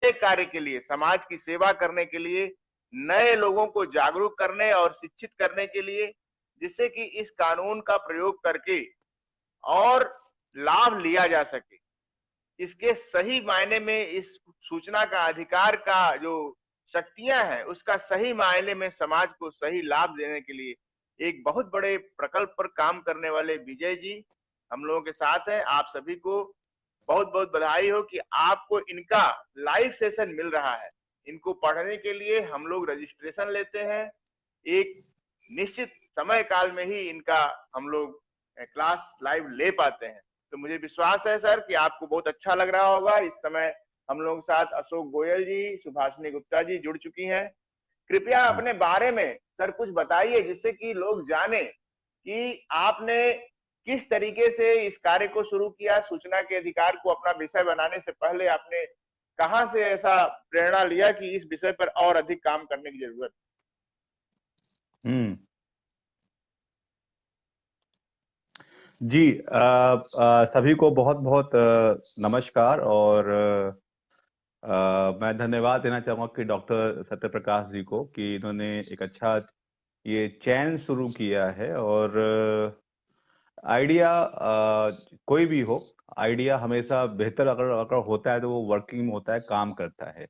भले कार्य के लिए, समाज की सेवा करने के लिए, नए लोगों को जागरूक करने और शिक्षित करने के लिए, जिससे कि इस कानून का प्रयोग करके और लाभ लिया जा सके। इसके सही मायने में इस सूचना का अधिकार का जो शक्तियां हैं, उसका सही मायने में समाज को सही लाभ देने के लिए एक बहुत बड़े प्रकल्प पर काम करने वाले विजय जी हम लोगों के साथ हैं। आप सभी को बहुत बहुत बधाई हो कि आपको इनका लाइव सेशन मिल रहा है। इनको पढ़ने के लिए हम लोग रजिस्ट्रेशन लेते हैं, एक निश्चित समय काल में ही इनका हम लोग क्लास लाइव ले पाते हैं। तो मुझे विश्वास है सर कि आपको बहुत अच्छा लग रहा होगा। इस समय हम लोगों के साथ अशोक गोयल जी, सुभाषिनी गुप्ता जी जुड़ चुकी हैं। कृपया अपने बारे में सर कुछ बताइए, जिससे कि लोग जाने कि आपने किस तरीके से इस कार्य को शुरू किया। सूचना के अधिकार को अपना विषय बनाने से पहले आपने कहां से ऐसा प्रेरणा लिया कि इस विषय पर और अधिक काम करने की जरूरत। जी, सभी को बहुत बहुत नमस्कार। और मैं धन्यवाद देना चाहूँगा कि डॉक्टर सत्यप्रकाश जी को कि इन्होंने एक अच्छा ये चैन शुरू किया है। और आइडिया कोई भी हो, आइडिया हमेशा बेहतर अगर अगर होता है तो वो वर्किंग में होता है, काम करता है।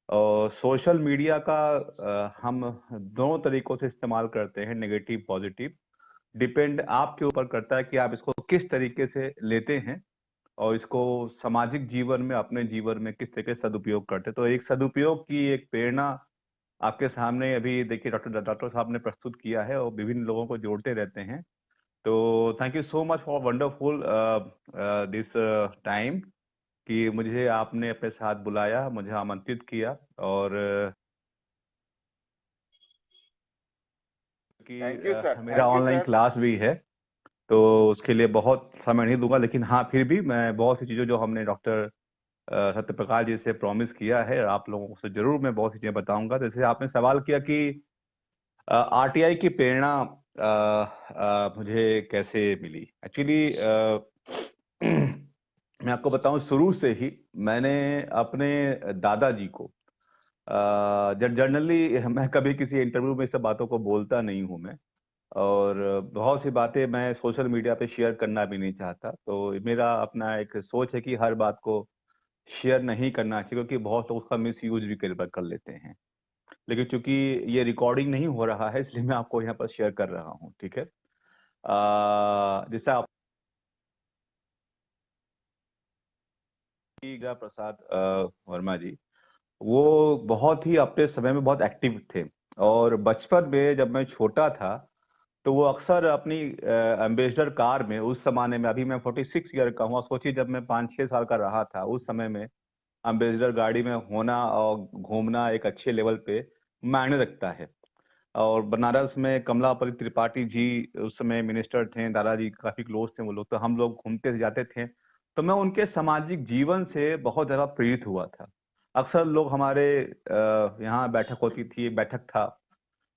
और सोशल मीडिया का हम दोनों तरीकों से इस्तेमाल करते हैं, नेगेटिव पॉजिटिव। डिपेंड आपके ऊपर करता है कि आप इसको किस तरीके से लेते हैं और इसको सामाजिक जीवन में, अपने जीवन में किस तरीके से सदुपयोग करते हैं। तो एक सदुपयोग की एक प्रेरणा आपके सामने अभी देखिए डॉक्टर साहब ने प्रस्तुत किया है और विभिन्न लोगों को जोड़ते रहते हैं। तो thank you so much for wonderful this time कि मुझे आपने अपने साथ बुलाया, मुझे आमंत्रित किया। और कि मेरा ऑनलाइन क्लास भी है तो उसके लिए बहुत समय नहीं दूंगा, लेकिन हाँ फिर भी मैं बहुत सी चीज़ों जो हमने डॉक्टर सत्यप्रकाश जी से प्रॉमिस किया है, आप लोगों से जरूर मैं बहुत सी चीज़ें बताऊंगा। जैसे आपने सवाल किया कि आरटीआई की प्रेरणा मुझे कैसे मिली। एक्चुअली मैं आपको बताऊं, शुरू से ही मैंने अपने दादाजी को जनरली मैं कभी किसी इंटरव्यू में सब बातों को बोलता नहीं हूं मैं, और बहुत सी बातें मैं सोशल मीडिया पे शेयर करना भी नहीं चाहता। तो मेरा अपना एक सोच है कि हर बात को शेयर नहीं करना चाहिए, क्योंकि बहुत लोग उसका मिस यूज भी कर लेते हैं। लेकिन चूंकि ये रिकॉर्डिंग नहीं हो रहा है, इसलिए मैं आपको यहाँ पर शेयर कर रहा हूँ, ठीक है। जैसे आप प्रसाद वर्मा जी, वो बहुत ही अपने समय में बहुत एक्टिव थे। और बचपन में जब मैं छोटा था तो वो अक्सर अपनी एम्बेसडर कार में, उस जमाने में, अभी मैं 46 ईयर का हूँ, सोचिए जब मैं 5-6 साल का रहा था उस समय में, एम्बेसडर गाड़ी में होना और घूमना एक अच्छे लेवल पे मायने रखता है। और बनारस में कमलापति त्रिपाठी जी उस समय मिनिस्टर थे, दादाजी काफी क्लोज थे वो लोग, तो हम लोग घूमते जाते थे। तो मैं उनके सामाजिक जीवन से बहुत ज्यादा प्रेरित हुआ था। अक्सर लोग हमारे यहाँ बैठक होती थी, बैठक था।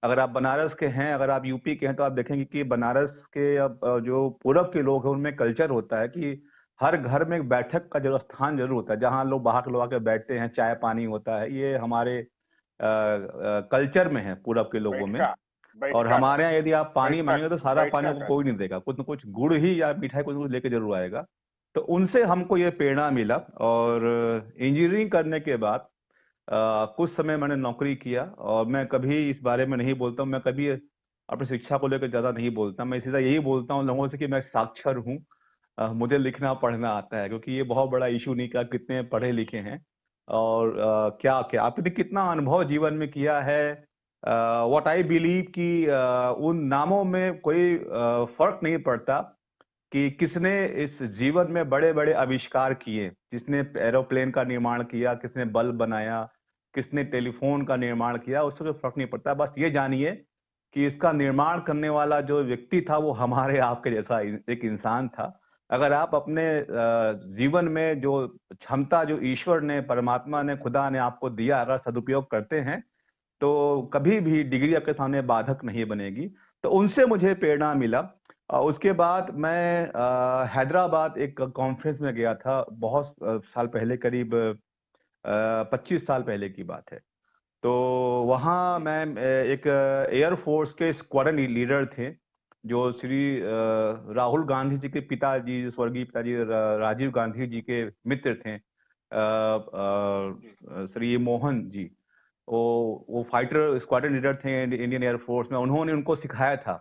अगर आप बनारस के हैं, अगर आप यूपी के हैं, तो आप देखेंगे कि बनारस के अब जो पूरब के लोग हैं उनमें कल्चर होता है कि हर घर में एक बैठक का जो स्थान जरूर होता है, जहाँ लोग बाहर के लोग आके बैठते हैं, चाय पानी होता है। ये हमारे कल्चर में है, पूरब के लोगों में। और हमारे यहाँ यदि आप पानी मांगेंगे तो सारा पानी आपको कोई नहीं देगा, कुछ न कुछ गुड़ ही या मिठाई कुछ लेके जरूर आएगा। तो उनसे हमको ये प्रेरणा मिला। और इंजीनियरिंग करने के बाद कुछ समय मैंने नौकरी किया, और मैं कभी इस बारे में नहीं बोलता हूँ, मैं कभी अपनी शिक्षा को लेकर ज्यादा नहीं बोलता। मैं सीधा यही बोलता हूँ लोगों से कि मैं साक्षर हूँ, मुझे लिखना पढ़ना आता है, क्योंकि ये बहुत बड़ा इशू नहीं कि आप कितने पढ़े लिखे हैं और क्या क्या आपने कितना अनुभव जीवन में किया है। व्हाट आई बिलीव कि उन नामों में कोई फर्क नहीं पड़ता कि किसने इस जीवन में बड़े बड़े आविष्कार किए, किसने एरोप्लेन का निर्माण किया, किसने बल्ब बनाया, किसने टेलीफोन का निर्माण किया, उससे कोई फर्क नहीं पड़ता। बस ये जानिए कि इसका निर्माण करने वाला जो व्यक्ति था वो हमारे आपके जैसा एक इंसान था। अगर आप अपने जीवन में जो क्षमता जो ईश्वर ने, परमात्मा ने, खुदा ने आपको दिया, अगर सदुपयोग करते हैं तो कभी भी डिग्री आपके सामने बाधक नहीं बनेगी। तो उनसे मुझे प्रेरणा मिला। उसके बाद मैं हैदराबाद एक कॉन्फ्रेंस में गया था बहुत साल पहले, करीब 25 साल पहले की बात है। तो वहाँ मैं एक एयरफोर्स के स्क्वाड्रन लीडर थे, जो श्री राहुल गांधी जी के पिताजी, स्वर्गीय पिताजी राजीव गांधी जी के मित्र थे, श्री मोहन जी। वो फाइटर स्क्वाड्रन लीडर थे इंडियन एयरफोर्स में। उन्होंने उनको सिखाया था,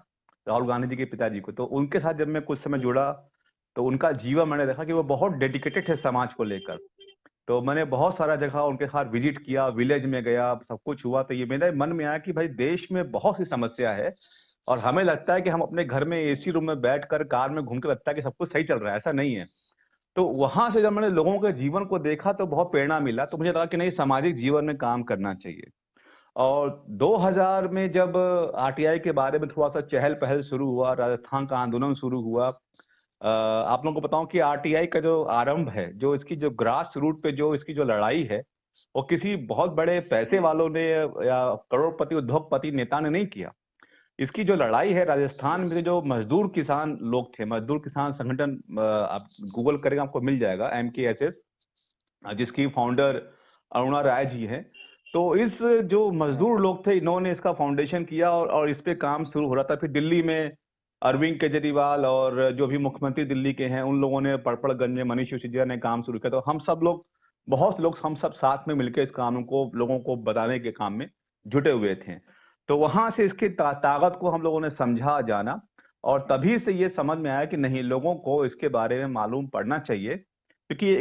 राहुल गांधी जी के पिताजी को। तो उनके साथ जब मैं कुछ समय जुड़ा तो उनका जीवन मैंने देखा कि वो बहुत डेडिकेटेड है समाज को लेकर। तो मैंने बहुत सारा जगह उनके साथ विजिट किया, विलेज में गया, सब कुछ हुआ। तो ये मेरे मन में आया कि भाई देश में बहुत सी समस्या है और हमें लगता है कि हम अपने घर में एसी रूम में बैठकर, कार में घूम के लगता है कि सब कुछ सही चल रहा है, ऐसा नहीं है। तो वहां से जब मैंने लोगों के जीवन को देखा तो बहुत प्रेरणा मिला। तो मुझे लगा कि नहीं, सामाजिक जीवन में काम करना चाहिए। और 2000 में जब आरटीआई के बारे में थोड़ा सा चहल पहल शुरू हुआ, राजस्थान का आंदोलन शुरू हुआ। आप लोगों को बताऊं कि आरटीआई का जो आरंभ है, जो इसकी जो ग्रास रूट पे जो इसकी जो लड़ाई है, वो किसी बहुत बड़े पैसे वालों ने या करोड़पति उद्योगपति नेता ने नहीं किया। इसकी जो लड़ाई है, राजस्थान में जो मजदूर किसान लोग थे, मजदूर किसान संगठन, आप गूगल करेंगे आपको मिल जाएगा, MKSS, जिसकी फाउंडर अरुणा राय जी हैं। तो इस जो मजदूर लोग थे, इन्होंने इसका फाउंडेशन किया और इस पे काम शुरू हो रहा था। फिर दिल्ली में अरविंद केजरीवाल और जो भी मुख्यमंत्री दिल्ली के हैं, उन लोगों ने, पड़पड़गंज में मनीष सिसोदिया ने काम शुरू किया। तो हम सब लोग, बहुत लोग, हम सब साथ में मिलकर इस कानून को लोगों को बताने के काम में जुटे हुए थे। तो वहां से इसकी ताकत को हम लोगों ने समझा जाना, और तभी से ये समझ में आया कि नहीं, लोगों को इसके बारे में मालूम पड़ना चाहिए। क्योंकि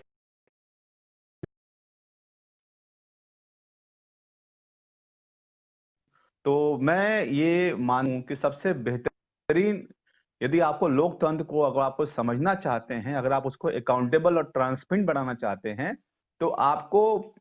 तो मैं ये मानूं कि सबसे बेहतरीन, यदि आपको लोकतंत्र को, अगर आपको समझना चाहते हैं, अगर आप उसको अकाउंटेबल और ट्रांसपेरेंट बनाना चाहते हैं, तो आपको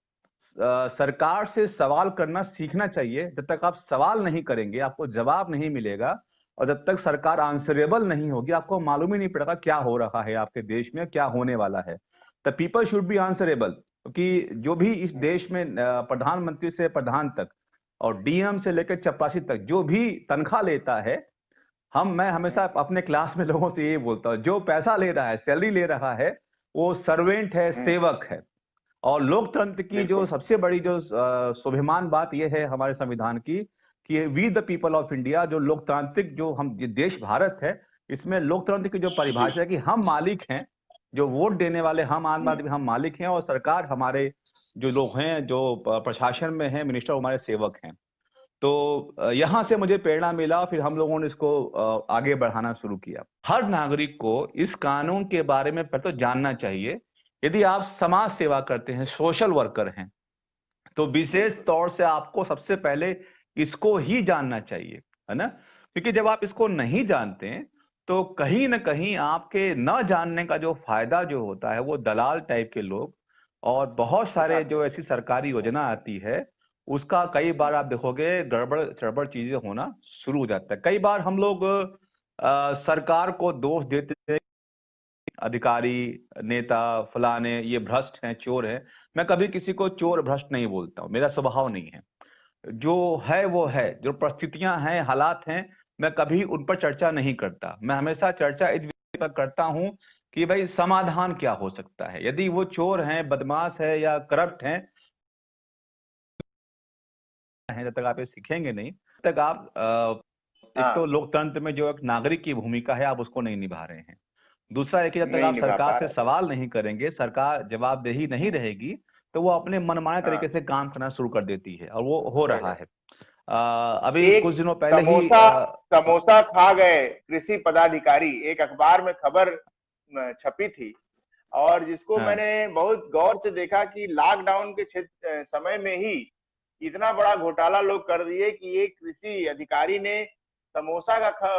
सरकार से सवाल करना सीखना चाहिए। जब तक आप सवाल नहीं करेंगे, आपको जवाब नहीं मिलेगा। और जब तक सरकार आंसरेबल नहीं होगी, आपको मालूम ही नहीं पड़ेगा क्या हो रहा है आपके देश में, क्या होने वाला है। The people should be answerable. क्योंकि जो भी इस देश में प्रधानमंत्री से प्रधान तक और डीएम से लेकर चपरासी तक जो भी तनख्वाह लेता है, मैं हमेशा अपने क्लास में लोगों से ये बोलता हूँ, जो पैसा ले रहा है, सैलरी ले रहा है, वो सर्वेंट है, सेवक है। और लोकतंत्र की जो सबसे बड़ी जो स्वाभिमान बात यह है हमारे संविधान की, कि we the people of India, जो लोकतांत्रिक जो हम देश भारत है, इसमें लोकतंत्र की जो परिभाषा है कि हम मालिक हैं, जो वोट देने वाले हम आम आदमी, हम मालिक हैं, और सरकार हमारे जो लोग हैं, जो प्रशासन में हैं, मिनिस्टर, हमारे सेवक हैं। तो यहाँ से मुझे प्रेरणा मिला, फिर हम लोगों ने इसको आगे बढ़ाना शुरू किया। हर नागरिक को इस कानून के बारे में पहले तो जानना चाहिए। यदि आप समाज सेवा करते हैं, सोशल वर्कर हैं, तो विशेष तौर से आपको सबसे पहले इसको ही जानना चाहिए, है ना। क्योंकि जब आप इसको नहीं जानते हैं, तो कहीं ना कहीं आपके न जानने का जो फायदा जो होता है, वो दलाल टाइप के लोग और बहुत सारे जो ऐसी सरकारी योजना आती है, उसका कई बार आप देखोगे गड़बड़ सड़बड़ चीजें होना शुरू हो जाता है। कई बार हम लोग सरकार को दोष देते हैं, अधिकारी, नेता, फलाने ये भ्रष्ट हैं, चोर हैं। मैं कभी किसी को चोर भ्रष्ट नहीं बोलता हूँ, मेरा स्वभाव नहीं है। जो है वो है, जो परिस्थितियां हैं, हालात हैं, मैं कभी उन पर चर्चा नहीं करता। मैं हमेशा चर्चा इस विषय पर करता हूं कि भाई समाधान क्या हो सकता है। यदि वो चोर हैं, बदमाश है या करप्ट हैं, जब तक आप ये सीखेंगे नहीं, तब तक आप एक तो लोकतंत्र में जो एक नागरिक की भूमिका है, आप उसको नहीं निभा रहे हैं। दूसरा है कि जब तक आप सरकार से सवाल नहीं करेंगे, सरकार जवाबदेही नहीं रहेगी, तो वो अपने मनमाने तरीके से काम करना शुरू कर देती है, और वो हो रहा है। अभी कुछ दिनों पहले ही समोसा खा गए कृषि पदाधिकारी, एक अखबार में खबर छपी थी, और जिसको मैंने बहुत गौर से देखा कि लॉकडाउन के समय में ही इतना बड़ा घोटाला लोग कर दिए कि एक कृषि अधिकारी ने समोसा का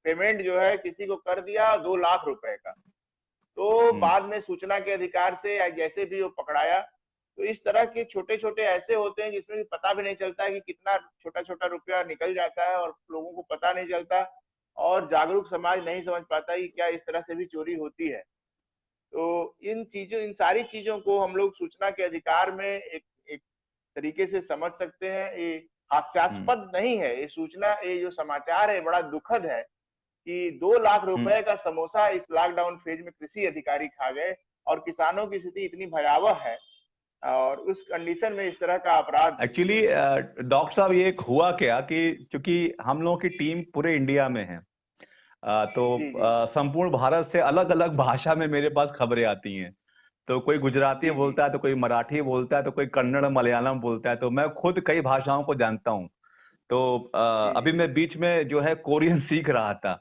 पेमेंट जो है किसी को कर दिया 2 लाख रुपए का। तो बाद में सूचना के अधिकार से या जैसे भी वो पकड़ाया। तो इस तरह के छोटे छोटे ऐसे होते हैं जिसमें पता भी नहीं चलता है कि कितना छोटा छोटा रुपया निकल जाता है और लोगों को पता नहीं चलता, और जागरूक समाज नहीं समझ पाता कि क्या इस तरह से भी चोरी होती है। तो इन सारी चीजों को हम लोग सूचना के अधिकार में एक तरीके से समझ सकते हैं। ये हास्यास्पद नहीं है, ये सूचना, ये जो समाचार है बड़ा दुखद है कि 2 लाख रुपए का समोसा इस लॉकडाउन फेज में कृषि अधिकारी खा गए, और किसानों की स्थिति इतनी भयावह है और उस कंडीशन में इस तरह का अपराध। एक्चुअली डॉक्टर साहब ये हुआ क्या कि चूंकि हम लोगों की टीम पूरे इंडिया में है, जी जी संपूर्ण भारत से अलग अलग भाषा में मेरे पास खबरें आती हैं। तो कोई गुजराती जी जी बोलता है, तो कोई मराठी बोलता है, तो कोई कन्नड़ मलयालम बोलता है, तो मैं खुद कई भाषाओं को जानता हूँ। तो जी जी अभी मैं बीच में जो है कोरियन सीख रहा था,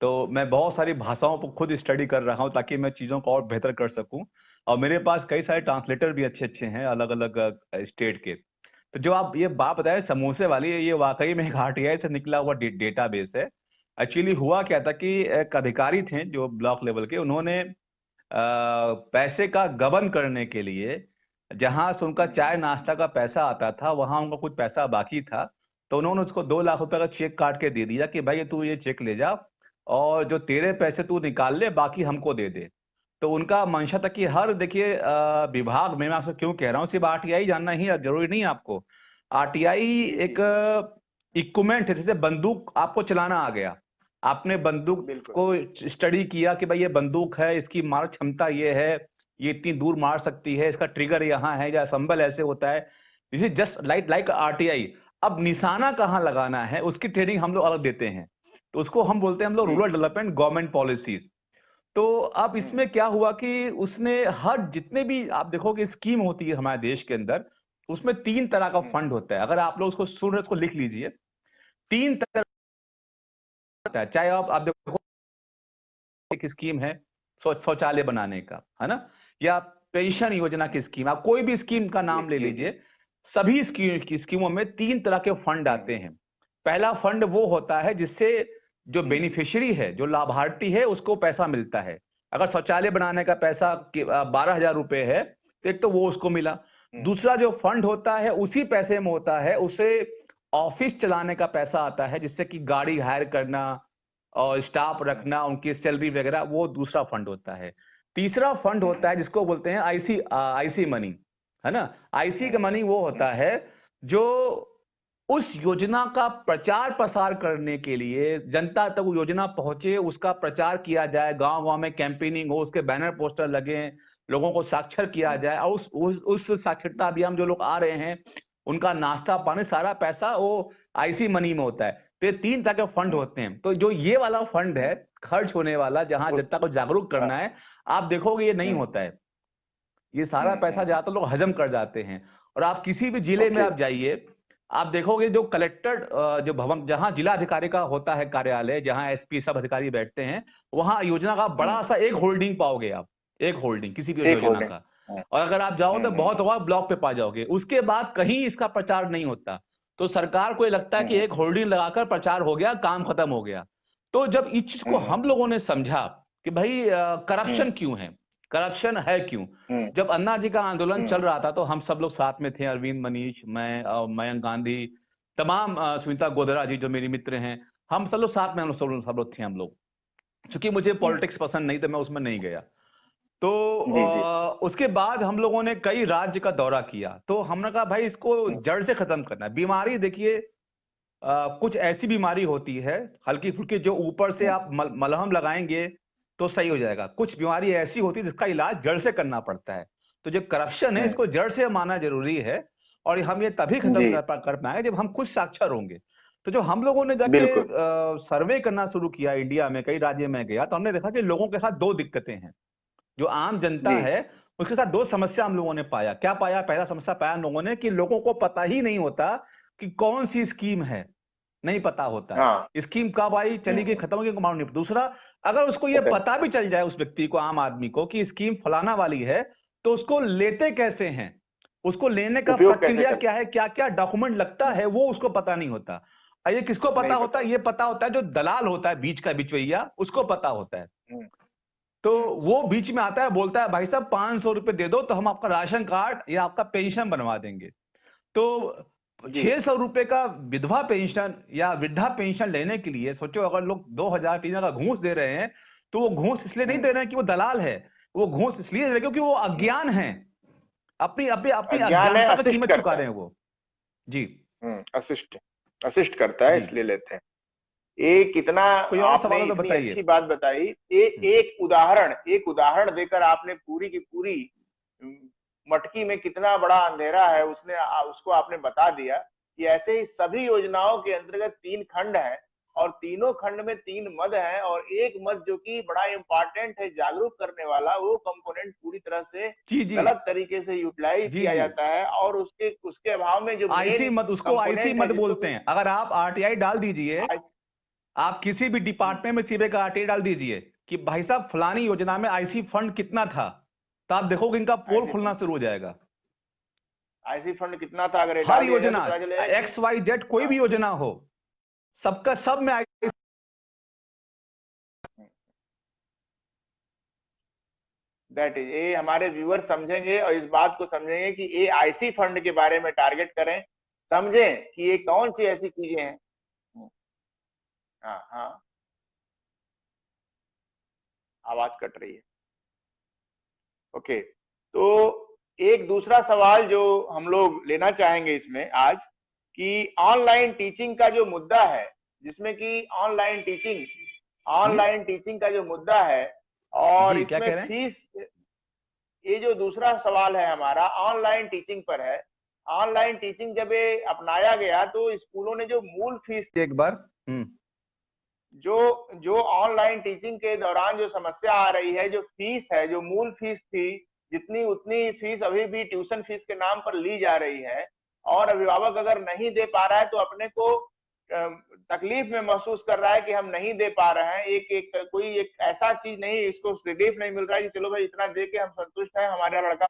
तो मैं बहुत सारी भाषाओं को खुद स्टडी कर रहा हूँ ताकि मैं चीज़ों को और बेहतर कर सकूं। और मेरे पास कई सारे ट्रांसलेटर भी अच्छे अच्छे हैं अलग अलग स्टेट के। तो जो आप ये बात बताए समोसे वाली, ये वाकई में एक आरटीआई से निकला हुआ डेटाबेस है। एक्चुअली हुआ क्या था कि एक अधिकारी थे जो ब्लॉक लेवल के, उन्होंने पैसे का गबन करने के लिए, जहां से उनका चाय नाश्ता का पैसा आता था वहां उनका कुछ पैसा बाकी था, तो उन्होंने उसको 2 लाख रुपए का चेक काट के दे दिया कि भाई तू ये चेक ले जा और जो तेरे पैसे तू निकाल ले बाकी हमको दे दे। तो उनका मंशा था कि हर देखिए विभाग में, मैं आपको क्यों कह रहा हूँ, सिर्फ आरटीआई जानना ही जरूरी नहीं है आपको। आरटीआई एक इक्विपमेंट है, जैसे बंदूक आपको चलाना आ गया, आपने बंदूक बिल्कुल को स्टडी किया कि भाई ये बंदूक है, इसकी मार क्षमता ये है, ये इतनी दूर मार सकती है, इसका ट्रिगर यहाँ है या असम्बल ऐसे होता है। This is just like RTI. अब निशाना कहाँ लगाना है उसकी ट्रेनिंग हम लोग अलग देते हैं, तो उसको हम बोलते हैं हम लोग जी रूरल डेवलपमेंट गवर्नमेंट पॉलिसीज। तो अब हम्म इसमें क्या हुआ कि उसने हर जितने भी आप देखोगे स्कीम होती है हमारे देश के अंदर, उसमें 3 तरह का हम्म फंड होता है। अगर आप लोग उसको सुन रहे उसको लिख लीजिए। 3 तरह होता है, चाहे आप देखो एक स्कीम है शौचालय बनाने का, है ना, या पेंशन योजना की स्कीम, आप कोई भी स्कीम का जी नाम ले जी जी लीजिए। सभी स्कीमों में 3 तरह के फंड आते हैं। पहला फंड वो होता है जिससे जो जी बेनिफिशियरी है, जो लाभार्थी है, उसको पैसा मिलता है। अगर शौचालय बनाने का पैसा 12,000 रुपए है तो एक तो वो उसको मिला। हम्म दूसरा जो फंड होता है उसी पैसे में होता है, उसे ऑफिस चलाने का पैसा आता है, जिससे कि गाड़ी हायर करना और स्टाफ हम्म रखना, उनकी सैलरी वगैरह, वो दूसरा फंड होता है। तीसरा फंड होता हम्म है जिसको बोलते हैं आईसी आईसी मनी, है ना। आईसी का मनी वो हम्म होता है जो उस योजना का प्रचार प्रसार करने के लिए, जनता तक वो योजना पहुंचे, उसका प्रचार किया जाए, गांव गांव में कैंपेनिंग हो, उसके बैनर पोस्टर लगे, लोगों को साक्षर किया जाए, और उस साक्षरता अभियान जो लोग आ रहे हैं उनका नाश्ता पानी सारा पैसा वो आईसी मनी में होता है। तो ये 3 तरह के फंड होते हैं। तो जो ये वाला फंड है खर्च होने वाला, जहां उस जनता को जागरूक हाँ, करना है, आप देखोगे ये नहीं हम्म होता है। ये सारा पैसा ज्यादातर लोग हजम कर जाते हैं। और आप किसी भी जिले में ओके आप जाइए, आप देखोगे जो कलेक्टर जो भवन, जहां जिला अधिकारी का होता है कार्यालय, जहां एसपी सब अधिकारी बैठते हैं, वहां योजना का बड़ा सा एक होल्डिंग पाओगे आप, एक होल्डिंग किसी भी एक योजना होल्डिंग का। और अगर आप जाओ तो बहुत होगा ब्लॉक पे पा जाओगे, उसके बाद कहीं इसका प्रचार नहीं होता। तो सरकार को ये लगता है कि एक होल्डिंग लगाकर प्रचार हो गया, काम खत्म हो गया। तो जब इस चीज को हम लोगों ने समझा कि भाई करप्शन क्यों है, करप्शन है क्यों, जब अन्ना जी का आंदोलन चल रहा था तो हम सब लोग साथ में थे, अरविंद, मनीष, मैं, मयंक गांधी, तमाम सुनीता गोधरा जी जो मेरी मित्र हैं, हम सब लोग साथ में, हम सब लोग थे हम लोग। चूंकि मुझे पॉलिटिक्स पसंद नहीं तो मैं उसमें नहीं गया। तो जी जी उसके बाद हम लोगों ने कई राज्य का दौरा किया, तो हमने कहा भाई इसको जड़ से खत्म करना है। बीमारी देखिए, कुछ ऐसी बीमारी होती है हल्की फुल्की जो ऊपर से आप मलहम लगाएंगे तो सही हो जाएगा, कुछ बीमारी ऐसी होती है जिसका इलाज जड़ से करना पड़ता है। तो जो करप्शन है इसको जड़ से मानना जरूरी है, और हम ये तभी खत्म जी कर पाएंगे जब हम खुद साक्षर होंगे। तो जो हम लोगों ने जाके बिल्कुल सर्वे करना शुरू किया, इंडिया में कई राज्य में गया, तो हमने देखा कि लोगों के साथ 2 दिक्कतें हैं। जो आम जनता जी है उसके साथ 2 समस्या हम लोगों ने पाया। क्या पाया? पहला समस्या पाया हम लोगों ने कि लोगों को पता ही नहीं होता कि कौन सी स्कीम है, नहीं पता होता हाँ है स्कीम कब आई, चली गई, खत्म हो गई, मालूम नहीं। दूसरा, अगर उसको ये पता भी चल जाए उस व्यक्ति को, आम आदमी को, कि स्कीम फलाना वाली है, तो उसको लेते कैसे हैं, उसको लेने का उपयोग कैसे प्रक्रिया करते क्या है, क्या क्या डॉक्यूमेंट लगता है, वो उसको पता नहीं होता। और ये किसको पता नहीं होता पता है? ये पता होता है जो दलाल होता है, बीच का बिचवैया, उसको पता होता है। हम्म, तो वो बीच में आता है, बोलता है भाई साहब 500 रुपए दे दो तो हम आपका राशन कार्ड या आपका पेंशन बनवा देंगे। तो जी 600 रुपए का विधवा पेंशन या वृद्धा पेंशन लेने के लिए सोचो, अगर लोग 2,000-3,000 का घूस दे रहे हैं, तो वो घूस इसलिए नहीं दे रहे हैं कि वो दलाल है, वो घूस इसलिए दे रहे हैं क्योंकि वो अज्ञान है, अपनी अपनी अपनी अज्ञान है, अज्ञानता की असिस्ट कीमत चुका करता रहे है हैं वो। जी असिस्ट असिस्ट करता है जी। इसलिए लेते हैं। एक इतना कोई और आपने सवाल हो तो इतनी बताइए। अच्छी बात बताई, एक उदाहरण देकर आपने पूरी की पूरी मटकी में कितना बड़ा अंधेरा है उसको आपने बता दिया कि ऐसे ही सभी योजनाओं के अंतर्गत 3 खंड हैं और तीनों खंड में 3 मद हैं और एक मद जो कि बड़ा इंपॉर्टेंट है जागरूक करने वाला, वो कंपोनेंट पूरी तरह से जी जी गलत तरीके से यूटिलाइज जी किया जी जाता है और उसके अभाव में जो आईसी मेन मद, उसको आईसी कंपोनेंट है मद जिसको बोलते कि हैं। अगर आप आरटीआई डाल दीजिए, आप किसी भी डिपार्टमेंट में सीधे का आरटीआई डाल दीजिए कि भाई साहब फलानी योजना में आईसी फंड कितना था, तो आप देखोगे इनका पोल खुलना शुरू हो जाएगा। आईसी फंड कितना था अगर ये हर डाल दिया जाए तो योजना पता चलेगा कि एक्स वाई जेड कोई भी योजना हो, सबका सब में दैट इज, ये हमारे व्यूअर समझेंगे और इस बात को समझेंगे कि ये आईसी फंड के बारे में टारगेट करें, समझें कि ये कौन सी ऐसी चीजें हैं। हाँ हाँ, आवाज कट रही है। ओके, तो एक दूसरा सवाल जो हम लोग लेना चाहेंगे इसमें आज, कि ऑनलाइन टीचिंग का जो मुद्दा है, जिसमें कि ऑनलाइन टीचिंग का जो मुद्दा है और जी, क्या इसमें कह रहे हैं? फीस, ये जो दूसरा सवाल है हमारा ऑनलाइन टीचिंग पर है। ऑनलाइन टीचिंग जब ये अपनाया गया तो स्कूलों ने जो मूल फीस, एक बार जो जो ऑनलाइन टीचिंग के दौरान जो समस्या आ रही है, जो फीस है, जो मूल फीस थी जितनी उतनी फीस अभी भी ट्यूशन फीस के नाम पर ली जा रही है और अभिभावक अगर नहीं दे पा रहा है तो अपने को तकलीफ में महसूस कर रहा है कि हम नहीं दे पा रहे हैं। कोई एक ऐसा चीज नहीं, इसको रिलीफ नहीं मिल रहा है कि चलो भाई इतना दे के हम संतुष्ट हैं, हमारा लड़का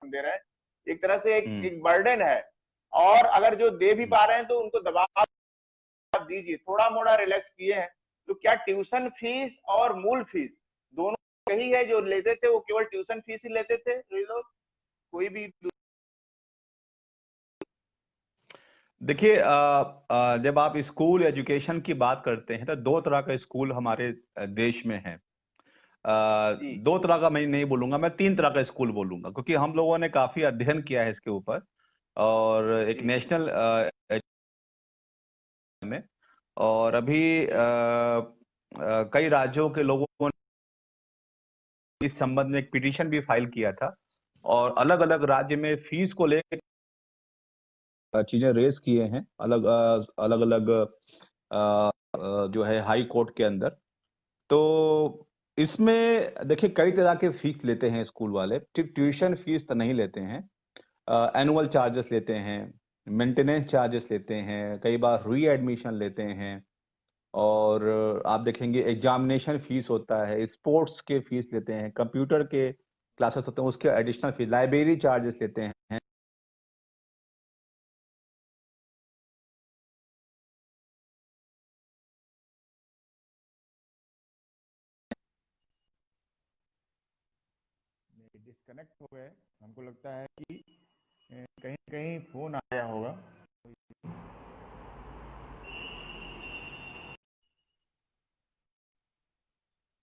दे रहे हैं। एक तरह से एक बर्डन है और अगर जो दे भी पा रहे हैं तो उनको दबाव दीजिए, थोड़ा मोड़ा रिलैक्स किए हैं। तो क्या ट्यूशन फीस और मूल फीस दोनों यही है जो लेते थे, वो केवल ट्यूशन फीस ही लेते थे ये लोग, कोई भी? देखिए, जब आप स्कूल एजुकेशन की बात करते हैं तो 2 तरह का स्कूल हमारे देश में है। 2 तरह का मैं नहीं बोलूंगा, मैं 3 तरह का स्कूल बोलूंगा, क्योंकि हम लोगों ने काफी अध्ययन किया है इसके ऊपर और एक नेशनल में, और अभी कई राज्यों के लोगों ने इस संबंध में एक पिटीशन भी फाइल किया था और अलग अलग राज्य में फीस को लेकर चीजें रेस किए हैं, अलग अलग जो है हाई कोर्ट के अंदर। तो इसमें देखिए कई तरह के फीस लेते हैं स्कूल वाले। ट्यूशन फीस तो नहीं लेते हैं, एनुअल चार्जेस लेते हैं, मेंटेनेंस चार्जेस लेते हैं, कई बार री एडमिशन लेते हैं, और आप देखेंगे एग्जामिनेशन फीस होता है, स्पोर्ट्स के फीस लेते हैं, कंप्यूटर के क्लासेस होते हैं उसके एडिशनल फीस, लाइब्रेरी चार्जेस लेते हैं। डिस्कनेक्ट हो गए, हमको लगता है कि कहीं कहीं फोन आया होगा।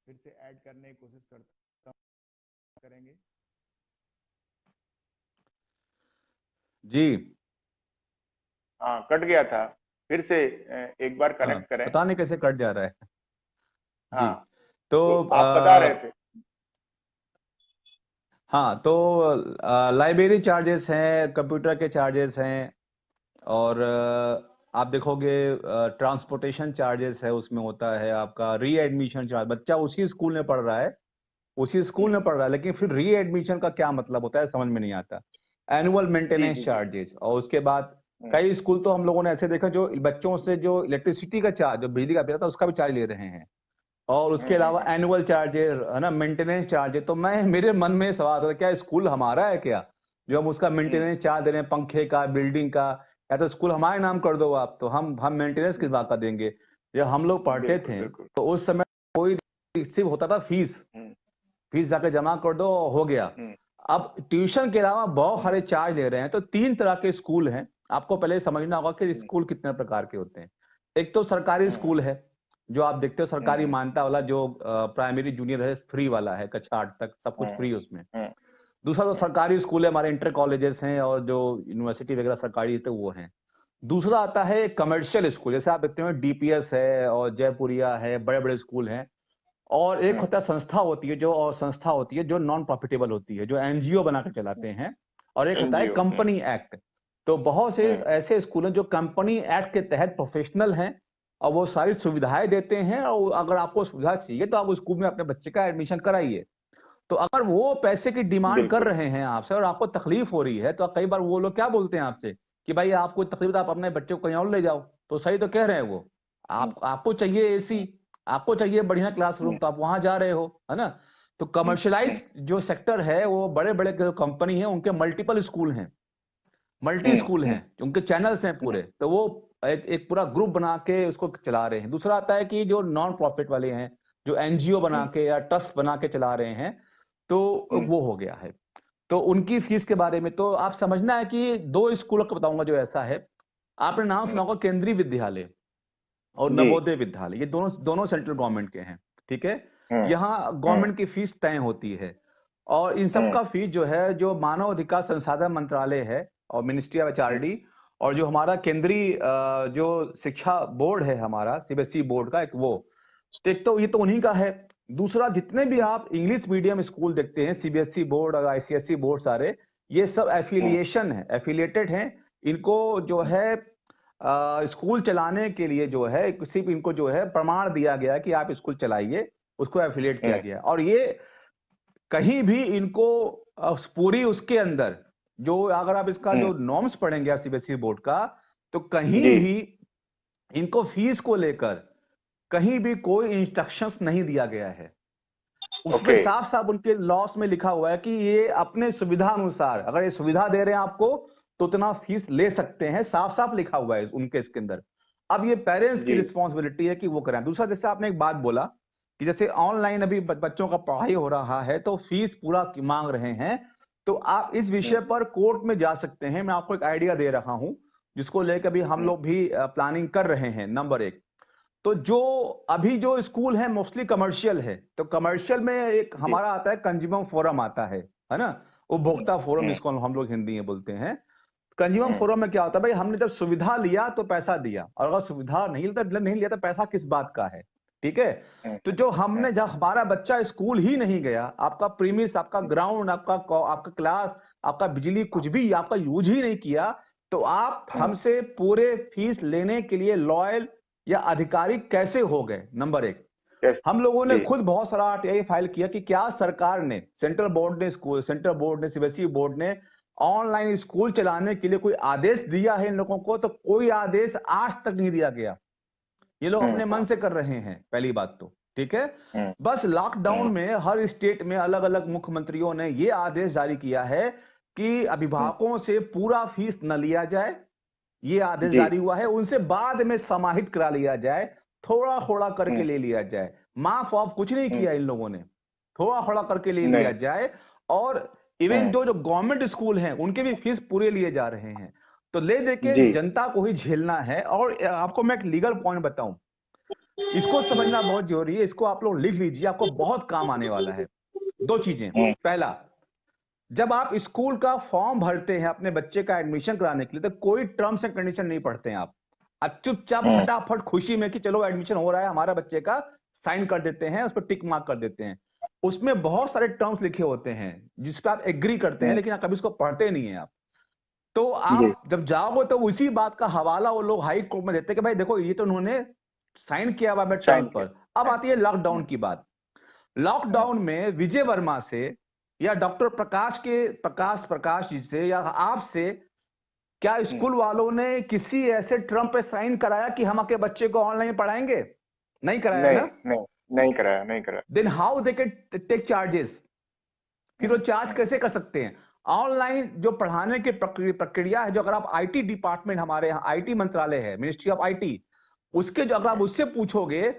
फिर से ऐड करने की कोशिश करता करेंगे। जी हाँ, कट गया था, फिर से एक बार कनेक्ट करें। पता नहीं कैसे कट जा रहा है। जी, हाँ, तो आप बता रहे थे। हाँ, तो लाइब्रेरी चार्जेस हैं, कंप्यूटर के चार्जेस हैं, और आप देखोगे ट्रांसपोर्टेशन चार्जेस है, उसमें होता है आपका री एडमिशन चार्ज। बच्चा उसी स्कूल में पढ़ रहा है, लेकिन फिर री एडमिशन का क्या मतलब होता है समझ में नहीं आता। एनुअल मेंटेनेंस चार्जेस, और उसके बाद कई स्कूल तो हम लोगों ने ऐसे देखा जो बच्चों से जो इलेक्ट्रिसिटी का चार्ज, जो बिजली का बिल था उसका भी चार्ज ले रहे हैं, और उसके अलावा एनुअल चार्जेस है ना, मेंटेनेंस चार्जेस। तो मेरे मन में सवाल आता है, क्या स्कूल हमारा है क्या जो हम उसका मेंटेनेंस चार्ज दे रहे हैं, पंखे का, बिल्डिंग का? या तो स्कूल हमारे नाम कर दो आप, तो हम मेंटेनेंस किस बात का देंगे? जब हम लोग पढ़ते थे तो उस समय कोई सिर्फ होता था फीस जाके जमा कर दो, हो गया। अब ट्यूशन के अलावा बहुत सारे चार्ज ले रहे हैं। तो 3 तरह के स्कूल हैं, आपको पहले समझना होगा कि स्कूल कितने प्रकार के होते हैं। एक तो सरकारी स्कूल है, जो आप देखते हो सरकारी मान्यता वाला, जो प्राइमरी जूनियर है फ्री वाला है, कक्षा 8 तक सब कुछ फ्री उसमें। दूसरा तो सरकारी स्कूल है, हमारे इंटर कॉलेजेस हैं और जो यूनिवर्सिटी वगैरह सरकारी है वो हैं। दूसरा आता है कमर्शियल स्कूल, जैसे आप देखते हो डीपीएस है और जयपुरिया है, बड़े बड़े स्कूल हैं। और एक होता है संस्था होती है जो नॉन प्रॉफिटेबल होती है, जो एनजीओ बनाकर चलाते हैं, और एक होता है एनजीओ। Company act. तो बहुत से हम्म, ऐसे स्कूल हैं जो कंपनी एक्ट के तहत प्रोफेशनल हैं और वो सारी सुविधाएं देते हैं, और अगर आपको सुविधा चाहिए तो आप उस स्कूल में अपने बच्चे का एडमिशन कराइए। तो अगर वो पैसे की डिमांड कर बिल्कुल। रहे हैं आपसे और आपको तकलीफ हो रही है, तो कई बार वो लोग क्या बोलते हैं आपसे कि भाई आपको तकलीफ है तो आप अपने बच्चे को कहीं और ले जाओ। तो सही तो कह रहे हैं वो। हम्म, आपको चाहिए एसी, आपको चाहिए बढ़िया क्लासरूम, हम्म, तो आप वहां जा रहे हो, है ना। तो हम्म, कमर्शियलाइज जो सेक्टर है, वो बड़े बड़े कंपनी है, उनके मल्टीपल स्कूल हैं, मल्टी हम्म, स्कूल हैं, उनके चैनल्स हैं पूरे, तो वो एक पूरा ग्रुप बना के उसको चला रहे हैं। दूसरा आता है कि जो नॉन प्रॉफिट वाले हैं, जो एनजीओ बना हम्म, के या ट्रस्ट बना के चला रहे हैं, तो हम्म, वो हो गया है। तो उनकी फीस के बारे में तो आप समझना है कि दो स्कूलों का बताऊंगा जो ऐसा है। आपने नाम हम्म, सुना होगा केंद्रीय विद्यालय और जी। नवोदय विद्यालय, ये दोनों दोनों सेंट्रल गवर्नमेंट के हैं, ठीक है। हम्म, यहाँ हम्म, गवर्नमेंट की फीस तय होती है, और इन सब हम्म, का फीस जो है, जो मानव अधिकार संसाधन मंत्रालय है और मिनिस्ट्री ऑफ एचआरडी, और जो हमारा केंद्रीय जो शिक्षा बोर्ड है हमारा सीबीएसई बोर्ड का, एक वो, तो एक तो ये तो उन्हीं का है। दूसरा, जितने भी आप इंग्लिश मीडियम स्कूल देखते हैं, सीबीएसई बोर्ड और आईसीएसई बोर्ड, सारे ये सब हम्म, एफिलिएशन है, एफिलिएटेड हैं। इनको जो है स्कूल चलाने के लिए जो है सिर्फ इनको जो है प्रमाण दिया गया कि आप स्कूल चलाइए, उसको एफिलिएट किया हम्म, गया। और ये कहीं भी इनको पूरी उसके अंदर जो, अगर आप इसका हम्म, जो नॉर्म्स पढ़ेंगे आप सीबीएसई बोर्ड का, तो कहीं जी। भी इनको फीस को लेकर कहीं भी कोई इंस्ट्रक्शंस नहीं दिया गया है। उसमें ओके। साफ साफ उनके लॉस में लिखा हुआ है कि ये अपने सुविधा अनुसार, अगर ये सुविधा दे रहे हैं आपको, तो उतना फीस ले सकते हैं, साफ साफ लिखा हुआ है उनके इसके अंदर। अब ये पेरेंट्स की जी। रिस्पॉन्सिबिलिटी है कि वो करें। दूसरा, जैसे आपने एक बात बोला कि जैसे ऑनलाइन अभी बच्चों का पढ़ाई हो रहा है, तो फीस पूरा मांग रहे हैं, तो आप इस विषय हम्म, पर कोर्ट में जा सकते हैं। मैं आपको एक आइडिया दे रहा हूं, जिसको लेकर भी हम हम्म, लोग भी प्लानिंग कर रहे हैं। नंबर एक, तो जो अभी जो स्कूल है मोस्टली कमर्शियल है, तो कमर्शियल में एक जी। हमारा आता है कंज्यूमर फोरम आता है ना, उपभोक्ता फोरम हम्म, जिसको हम लोग हिंदी में बोलते हैं। कंज्यूमर हम्म, फोरम में क्या होता है, भाई हमने जब सुविधा लिया तो पैसा दिया, और अगर सुविधा नहीं लिया तो पैसा किस बात का है, ठीक है। हम्म, तो जो हम्म, हमने, जब हमारा बच्चा स्कूल ही नहीं गया, आपका प्रीमिस, आपका ग्राउंड, आपका क्लास, आपका बिजली, कुछ भी आपका यूज ही नहीं किया, तो आप हम्म, हमसे पूरे फीस लेने के लिए लॉयल या आधिकारिक कैसे हो गए। नंबर एक, यस। हम लोगों ने जी। खुद बहुत सारा आरटीआई फाइल किया कि क्या सरकार ने, सेंट्रल बोर्ड ने, सीबीएसई बोर्ड ने ऑनलाइन स्कूल चलाने के लिए कोई आदेश दिया है इन लोगों को, तो कोई आदेश आज तक नहीं दिया गया। ये लोग हम्म, अपने मन से कर रहे हैं, पहली बात तो, ठीक है। हम्म, बस लॉकडाउन हम्म, में हर स्टेट में अलग अलग मुख्यमंत्रियों ने ये आदेश जारी किया है कि हम्म, अभिभावकों से पूरा फीस न लिया जाए। ये आदेश जी। जारी हुआ है, उनसे बाद में समाहित करा लिया जाए, थोड़ा थोड़ा करके हम्म, ले लिया जाए। माफ ऑफ कुछ नहीं हम्म, किया इन लोगों ने, थोड़ा थोड़ा करके ले लिया नहीं। जाए। और इवन हम्म, जो जो गवर्नमेंट स्कूल हैं उनके भी फीस पूरे लिए जा रहे हैं। तो ले दे के जी। जनता को ही झेलना है। और आपको मैं एक लीगल पॉइंट बताऊं, इसको समझना बहुत जरूरी है, इसको आप लोग लिख लीजिए, आपको बहुत काम आने वाला है। दो चीजें, हम्म, पहला, जब आप स्कूल का फॉर्म भरते हैं अपने बच्चे का एडमिशन कराने के लिए, तो कोई टर्म्स एंड कंडीशन नहीं पढ़ते हैं आप चुपचाप हम्म, फटाफट खुशी में कि चलो एडमिशन हो रहा है हमारा बच्चे का, साइन कर देते हैं, उस पर टिक मार्क कर देते हैं। उसमें बहुत सारे टर्म्स लिखे होते हैं जिस पे आप एग्री करते हैं, हम्म, लेकिन आप कभी उसको पढ़ते नहीं है आप। तो जी। आप जब जाओगे तो उसी बात का हवाला वो लोग हाई कोर्ट में देते हैं कि भाई देखो ये तो उन्होंने साइन किया हुआ है टर्म साइन पर। अब किया। आती है लॉकडाउन हम्म, की बात। हम्म, लॉकडाउन में विजय वर्मा से या डॉक्टर प्रकाश जी से या आपसे, क्या हम्म, स्कूल वालों ने किसी ऐसे टर्म पे साइन कराया कि हम आपके बच्चे को ऑनलाइन पढ़ाएंगे? नहीं कराया नहीं, ना। नहीं, नहीं कराया, नहीं कराया। Then how they can take charges? फिर वो चार्ज हम्म, कैसे कर सकते हैं? ऑनलाइन जो पढ़ाने की प्रक्रिया है, जो अगर आप आईटी डिपार्टमेंट, हमारे यहाँ आईटी मंत्रालय है, मिनिस्ट्री ऑफ आईटी, उसके जो अगर आप उससे पूछोगे,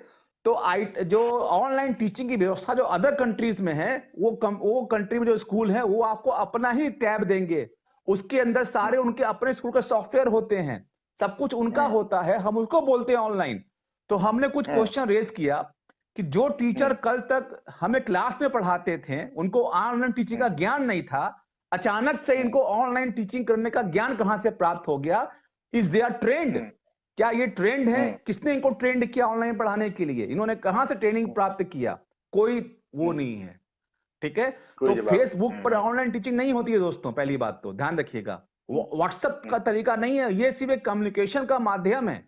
तो जो ऑनलाइन टीचिंग की व्यवस्था जो अदर कंट्रीज में है, वो कंट्री में जो स्कूल है वो आपको अपना ही टैब देंगे, उसके अंदर सारे उनके अपने स्कूल के सॉफ्टवेयर होते हैं, सब कुछ उनका हम्म, होता है, हम उसको बोलते हैं ऑनलाइन। तो हमने कुछ हम्म, क्वेश्चन रेज किया कि जो टीचर हम्म, कल तक हमें क्लास में पढ़ाते थे, उनको ऑनलाइन टीचिंग का हम्म, ज्ञान नहीं था, अचानक से हम्म, इनको ऑनलाइन टीचिंग करने का ज्ञान कहां से प्राप्त हो गया? Is they are trend? Hmm, क्या ये ट्रेंड है? हम्म, किसने इनको ट्रेंड किया ऑनलाइन पढ़ाने के लिए? इन्होंने कहां से ट्रेनिंग प्राप्त किया? कोई वो नहीं है, ठीक है। तो फेसबुक पर ऑनलाइन टीचिंग नहीं होती है दोस्तों, पहली बात तो ध्यान रखिएगा। व्हाट्सएप का तरीका नहीं है, ये सिर्फ एक कम्युनिकेशन का माध्यम है।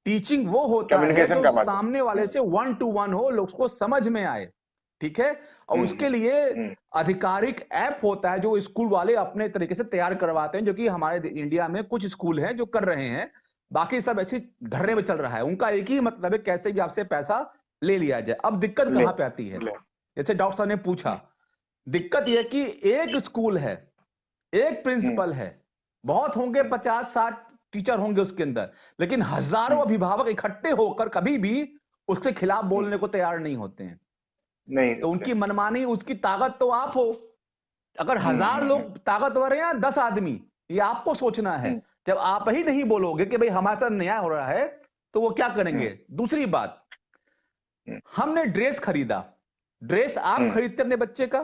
टीचिंग वो होता है जो सामने वाले से 1 to 1 हो, लोग को समझ में आए, ठीक है। और उसके लिए आधिकारिक ऐप होता है जो स्कूल वाले अपने तरीके से तैयार करवाते हैं, जो कि हमारे इंडिया में कुछ स्कूल हैं जो कर रहे हैं, बाकी सब ऐसे धरने में चल रहा है। उनका एक ही मतलब है, कैसे भी आपसे पैसा ले लिया जाए। अब दिक्कत कहां पे आती है, जैसे डॉक्टर साहब ने पूछा, दिक्कत यह कि एक स्कूल है, एक प्रिंसिपल है, बहुत होंगे 50-60 टीचर होंगे उसके अंदर, लेकिन हजारों अभिभावक इकट्ठे होकर कभी भी उसके खिलाफ बोलने को तैयार नहीं होते हैं। नहीं, तो उनकी मनमानी, उसकी ताकत तो आप हो। अगर 1000 लोग ताकतवर हैं या 10 आदमी, ये आपको सोचना है। जब आप ही नहीं बोलोगे कि भाई हमारे साथ न्याय हो रहा है, तो वो क्या करेंगे। दूसरी बात, हमने ड्रेस खरीदा, ड्रेस आप खरीदते अपने बच्चे का,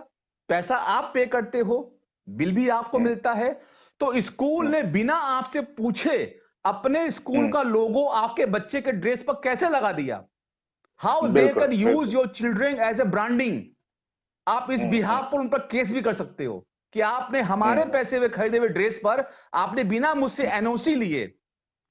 पैसा आप पे करते हो, बिल भी आपको मिलता है, तो स्कूल ने बिना आपसे पूछे अपने स्कूल का लोगो आपके बच्चे के ड्रेस पर कैसे लगा दिया। How they can use your children as a branding. आप इस बिहाफ पर उन पर केस भी कर सकते हो कि आपने हमारे पैसे में खरीदे हुए ड्रेस पर आपने बिना मुझसे एनओसी लिए,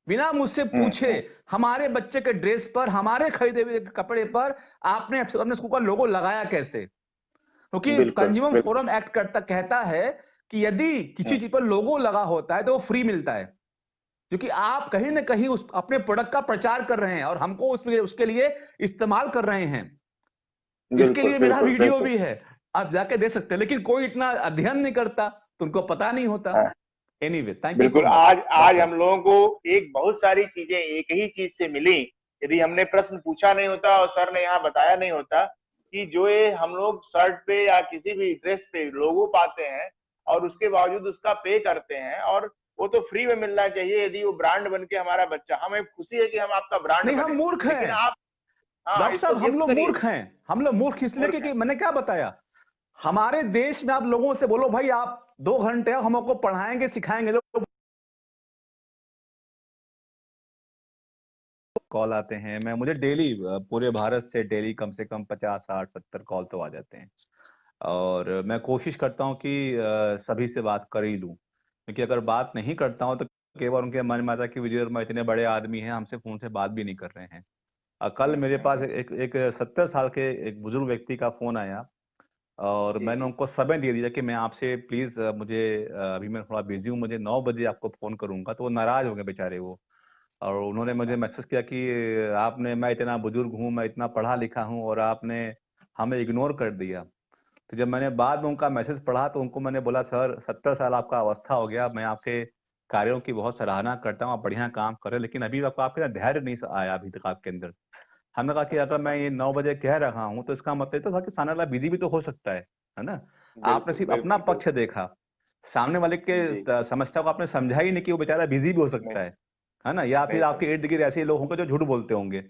बिना मुझसे पूछे हमारे बच्चे के ड्रेस पर, हमारे खरीदे हुए कपड़े पर आपने अपने स्कूल का लोगो लगाया कैसे। क्योंकि कंज्यूमर फोरम एक्ट कहता है कि यदि किसी चीज पर लोगो लगा होता है तो वो फ्री मिलता है, क्योंकि आप कहीं ना कहीं उस अपने प्रोडक्ट का प्रचार कर रहे हैं और हमको उसके लिए इस्तेमाल कर रहे हैं। इसके लिए मेरा वीडियो भी है, आप जाके देख सकते हैं, लेकिन कोई इतना अध्ययन नहीं करता तो उनको पता नहीं होता। Anyway, thank you. बिल्कुल, आज हम लोगों को एक बहुत सारी चीजें एक ही चीज से मिली। यदि हमने प्रश्न पूछा नहीं होता और सर ने यहाँ बताया नहीं होता कि जो ये हम लोग शर्ट पे या किसी भी ड्रेस पे लोगो पाते हैं और उसके बावजूद उसका पे करते हैं, और वो तो फ्री में मिलना चाहिए। यदि वो ब्रांड बन के हमारा बच्चा, हमें खुशी है कि हम आपका ब्रांड नहीं, हम मूर्ख हैं, लेकिन आप डॉक्टर साहब, हम लोग मूर्ख हैं। हम लोग मूर्ख इसलिए क्योंकि मैंने क्या बताया, हमारे देश में आप लोगों से बोलो भाई आप 2 घंटे हमको पढ़ाएंगे सिखाएंगे, लोग कॉल आते हैं। मुझे डेली पूरे भारत से डेली कम से कम 50, 60, 70 कॉल तो आ जाते हैं, और मैं कोशिश करता हूं कि सभी से बात कर ही लूं, क्योंकि अगर बात नहीं करता हूं तो कई बार उनके मन में आता है कि विजय वर्मा इतने बड़े आदमी हैं, हमसे फोन से बात भी नहीं कर रहे हैं। कल मेरे पास एक 70 साल के एक बुजुर्ग व्यक्ति का फोन आया और मैंने उनको समय दे दिया कि मैं आपसे प्लीज मुझे अभी मैं थोड़ा बिजी हूँ, मुझे 9 बजे आपको फोन करूंगा। तो वो नाराज हो गए बेचारे वो, और उन्होंने मुझे मैसेज किया कि आपने, मैं इतना बुजुर्ग हूँ, मैं इतना पढ़ा लिखा हूँ और आपने हमें इग्नोर कर दिया। तो जब मैंने बाद में उनका मैसेज पढ़ा तो उनको मैंने बोला, सर 70 साल आपका अवस्था हो गया, मैं आपके कार्यों की बहुत सराहना करता हूँ, आप बढ़िया काम कर रहे हैं, लेकिन अभी आपके धैर्य नहीं आया अभी तक आपके अंदर। हमने कहा कि अगर मैं ये 9 बजे कह रहा हूँ तो इसका मतलब तो था कि सामने वाला बिजी भी तो हो सकता है ना। आपने सिर्फ अपना पक्ष देखा, सामने वाले के समस्या को आपने समझा ही नहीं कि वो बेचारा बिजी भी हो सकता है ना, या फिर आपके इर्द गिर्द ऐसे लोग होंगे जो झूठ बोलते होंगे।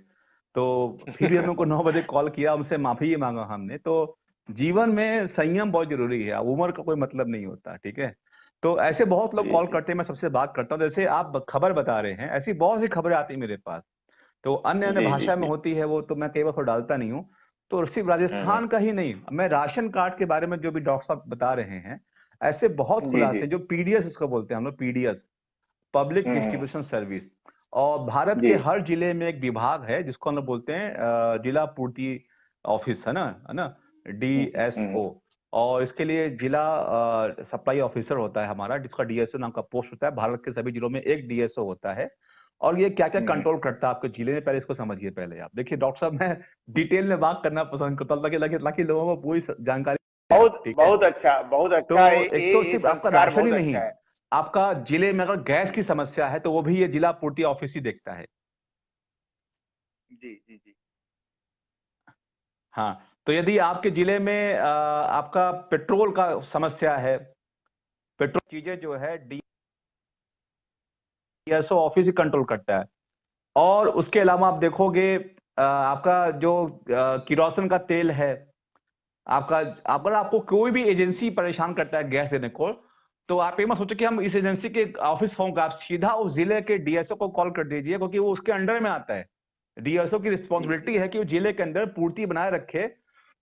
तो फिर भी हमने उनको 9 बजे कॉल किया, उनसे माफी ही मांगा हमने। तो जीवन में संयम बहुत जरूरी है, उम्र का कोई मतलब नहीं होता, ठीक है। तो ऐसे बहुत लोग कॉल करते हैं, मैं सबसे बात करता हूँ। जैसे आप खबर बता रहे हैं, ऐसी बहुत सी खबरें आती है मेरे पास, तो अन्य अन्य भाषा में होती है, वो तो मैं कई बार डालता नहीं हूँ। तो सिर्फ राजस्थान का ही नहीं, मैं राशन कार्ड के बारे में जो भी डॉक्टर साहब बता रहे हैं, ऐसे बहुत खुलासे जो पीडीएस इसको बोलते हैं हम लोग, पीडीएस पब्लिक डिस्ट्रीब्यूशन सर्विस, और भारत के हर जिले में एक विभाग है जिसको हम लोग बोलते हैं जिला पूर्ति ऑफिस, है ना डीएसओ। और इसके लिए जिला सप्लाई ऑफिसर होता है हमारा, जिसका डीएसओ नाम का पोस्ट होता है। भारत के सभी जिलों में एक डीएसओ होता है, और ये क्या क्या कंट्रोल करता है आपके जिले में, पहले इसको समझिए। पहले आप देखिए डॉक्टर साहब, मैं डिटेल में बात करना पसंद करता हूँ ताकि लोगों को पूरी जानकारी। बहुत अच्छा, बहुत अच्छा। तो एक तो सिर्फ आपका राशन ही नहीं, आपका जिले में अगर गैस की समस्या है तो वो भी ये जिला पूर्ति ऑफिस ही देखता है। जी जी जी। हाँ, तो यदि आपके जिले में आपका पेट्रोल का समस्या है, पेट्रोल चीजें जो है डीएसओ ऑफिस ही कंट्रोल करता है। और उसके अलावा आप देखोगे आपका जो किरोसिन का तेल है, अगर आपको कोई भी एजेंसी परेशान करता है गैस देने को, तो आप ये मत सोचो कि हम इस एजेंसी के ऑफिस होंगे, आप सीधा उस जिले के डीएसओ को कॉल कर दीजिए, क्योंकि वो उसके अंडर में आता है। डीएसओ की रिस्पॉन्सिबिलिटी है कि वो जिले के अंदर पूर्ति बनाए रखे,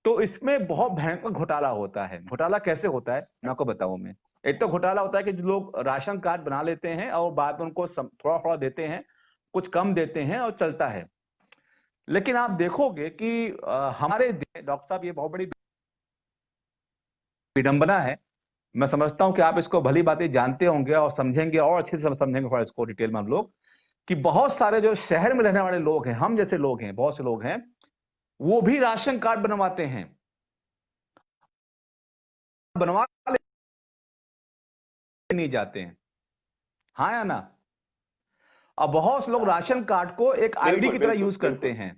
तो इसमें बहुत भयंकर घोटाला होता है। घोटाला कैसे होता है मैं आपको बताऊं। मैं एक तो घोटाला होता है कि जो लोग राशन कार्ड बना लेते हैं और बाद में उनको थोड़ा थोड़ा देते हैं, कुछ कम देते हैं और चलता है। लेकिन आप देखोगे कि हमारे डॉक्टर साहब, ये बहुत बड़ी विडंबना है। मैं समझता हूं कि आप इसको भली बातें जानते होंगे और समझेंगे, और अच्छे से समझेंगे थोड़ा इसको डिटेल में हम लोग, कि बहुत सारे जो शहर में रहने वाले लोग हैं, हम जैसे लोग हैं, बहुत से लोग हैं, वो भी राशन कार्ड बनवाते हैं, बनवा नहीं जाते हैं। हाँ या ना? अब बहुत से लोग राशन कार्ड को एक आईडी की तरह यूज करते हैं।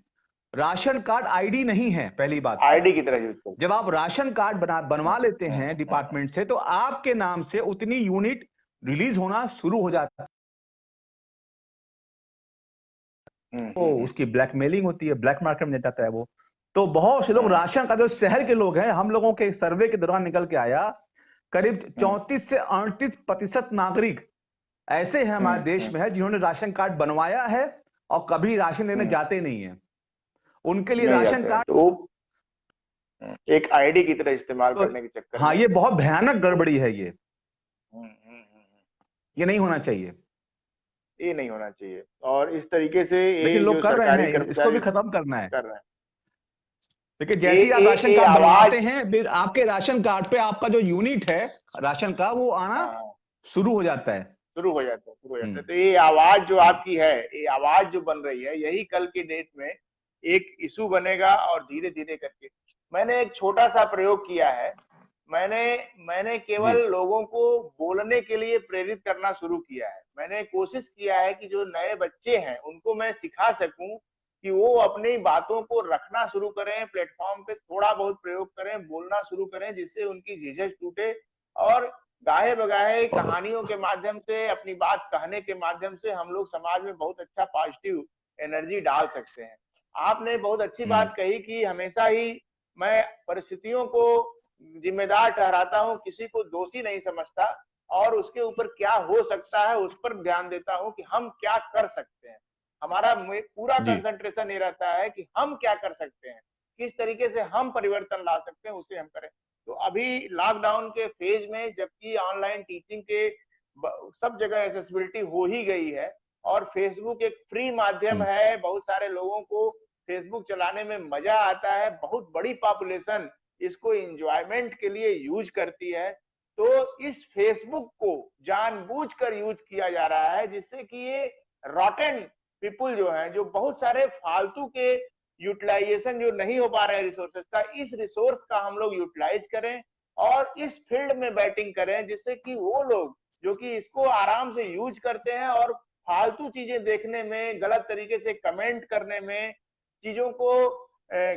राशन कार्ड आईडी नहीं है, पहली बात। आईडी की तरह यूज करते जब आप राशन कार्ड बनवा लेते हैं डिपार्टमेंट से, तो आपके नाम से उतनी यूनिट रिलीज होना शुरू हो जाता है। तो उसकी ब्लैकमेलिंग होती है, ब्लैक मार्केट में जाता है वो। तो बहुत से लोग राशन का, जो शहर के लोग हैं, हम लोगों के सर्वे के दौरान निकल के आया, करीब 34 से 38% नागरिक ऐसे हैं हमारे देश में है जिन्होंने राशन कार्ड बनवाया है और कभी राशन लेने जाते नहीं है। उनके लिए राशन कार्ड तो एक आईडी की तरह इस्तेमाल करने के चक्कर हाँ, में ये बहुत भयानक गड़बड़ी है। ये नहीं होना चाहिए, ये नहीं होना चाहिए। और इस तरीके से लेकिन लोग कर रहे हैं, इसको भी खत्म करना है। कर रहे हैं। देखिए, जैसे ही आप राशन कार्ड बनवाते हैं, फिर आपके राशन कार्ड पे आपका जो यूनिट है राशन का, वो आना शुरू हो जाता है। तो ये आवाज जो आपकी है, ये आवाज जो बन रही है, यही कल की डेट में एक इशू बनेगा। और धीरे धीरे करके मैंने एक छोटा सा प्रयोग किया है। मैंने केवल लोगों को बोलने के लिए प्रेरित करना शुरू किया है। मैंने कोशिश किया है कि जो नए बच्चे हैं उनको मैं सिखा सकूं कि वो अपनी बातों को रखना शुरू करें, प्लेटफॉर्म पे थोड़ा बहुत प्रयोग करें, बोलना शुरू करें, जिससे उनकी झिझक टूटे और गाहे बगाहे कहानियों के माध्यम से, अपनी बात कहने के माध्यम से हम लोग समाज में बहुत अच्छा पॉजिटिव एनर्जी डाल सकते हैं। आपने बहुत अच्छी बात कही कि हमेशा ही मैं परिस्थितियों को जिम्मेदार ठहराता हूं, किसी को दोषी नहीं समझता और उसके ऊपर क्या हो सकता है उस पर ध्यान देता हूं कि हम क्या कर सकते हैं। हमारा पूरा कंसंट्रेशन ये रहता है कि हम क्या कर सकते हैं, किस तरीके से हम परिवर्तन ला सकते हैं, उसे हम करें। तो अभी लॉकडाउन के फेज में, जबकि ऑनलाइन टीचिंग के सब जगह एक्सेसिबिलिटी हो ही गई है और फेसबुक एक फ्री माध्यम है, बहुत सारे लोगों को फेसबुक चलाने में मजा आता है, बहुत बड़ी पॉपुलेशन इसको एंजॉयमेंट के लिए यूज करती है। तो इस फेसबुक को जानबूझकर यूज किया जा रहा है, जिससे कि ये रॉटन पीपुल जो हैं, जो बहुत सारे फालतू के यूटिलाइजेशन जो नहीं हो पा रहे हैं रिसोर्सेज का, इस रिसोर्स का हम लोग यूटिलाइज करें और इस फील्ड में बैटिंग करें, जिससे कि वो लोग जो कि इसको आराम से यूज करते हैं और फालतू चीजें देखने में, गलत तरीके से कमेंट करने में, चीजों को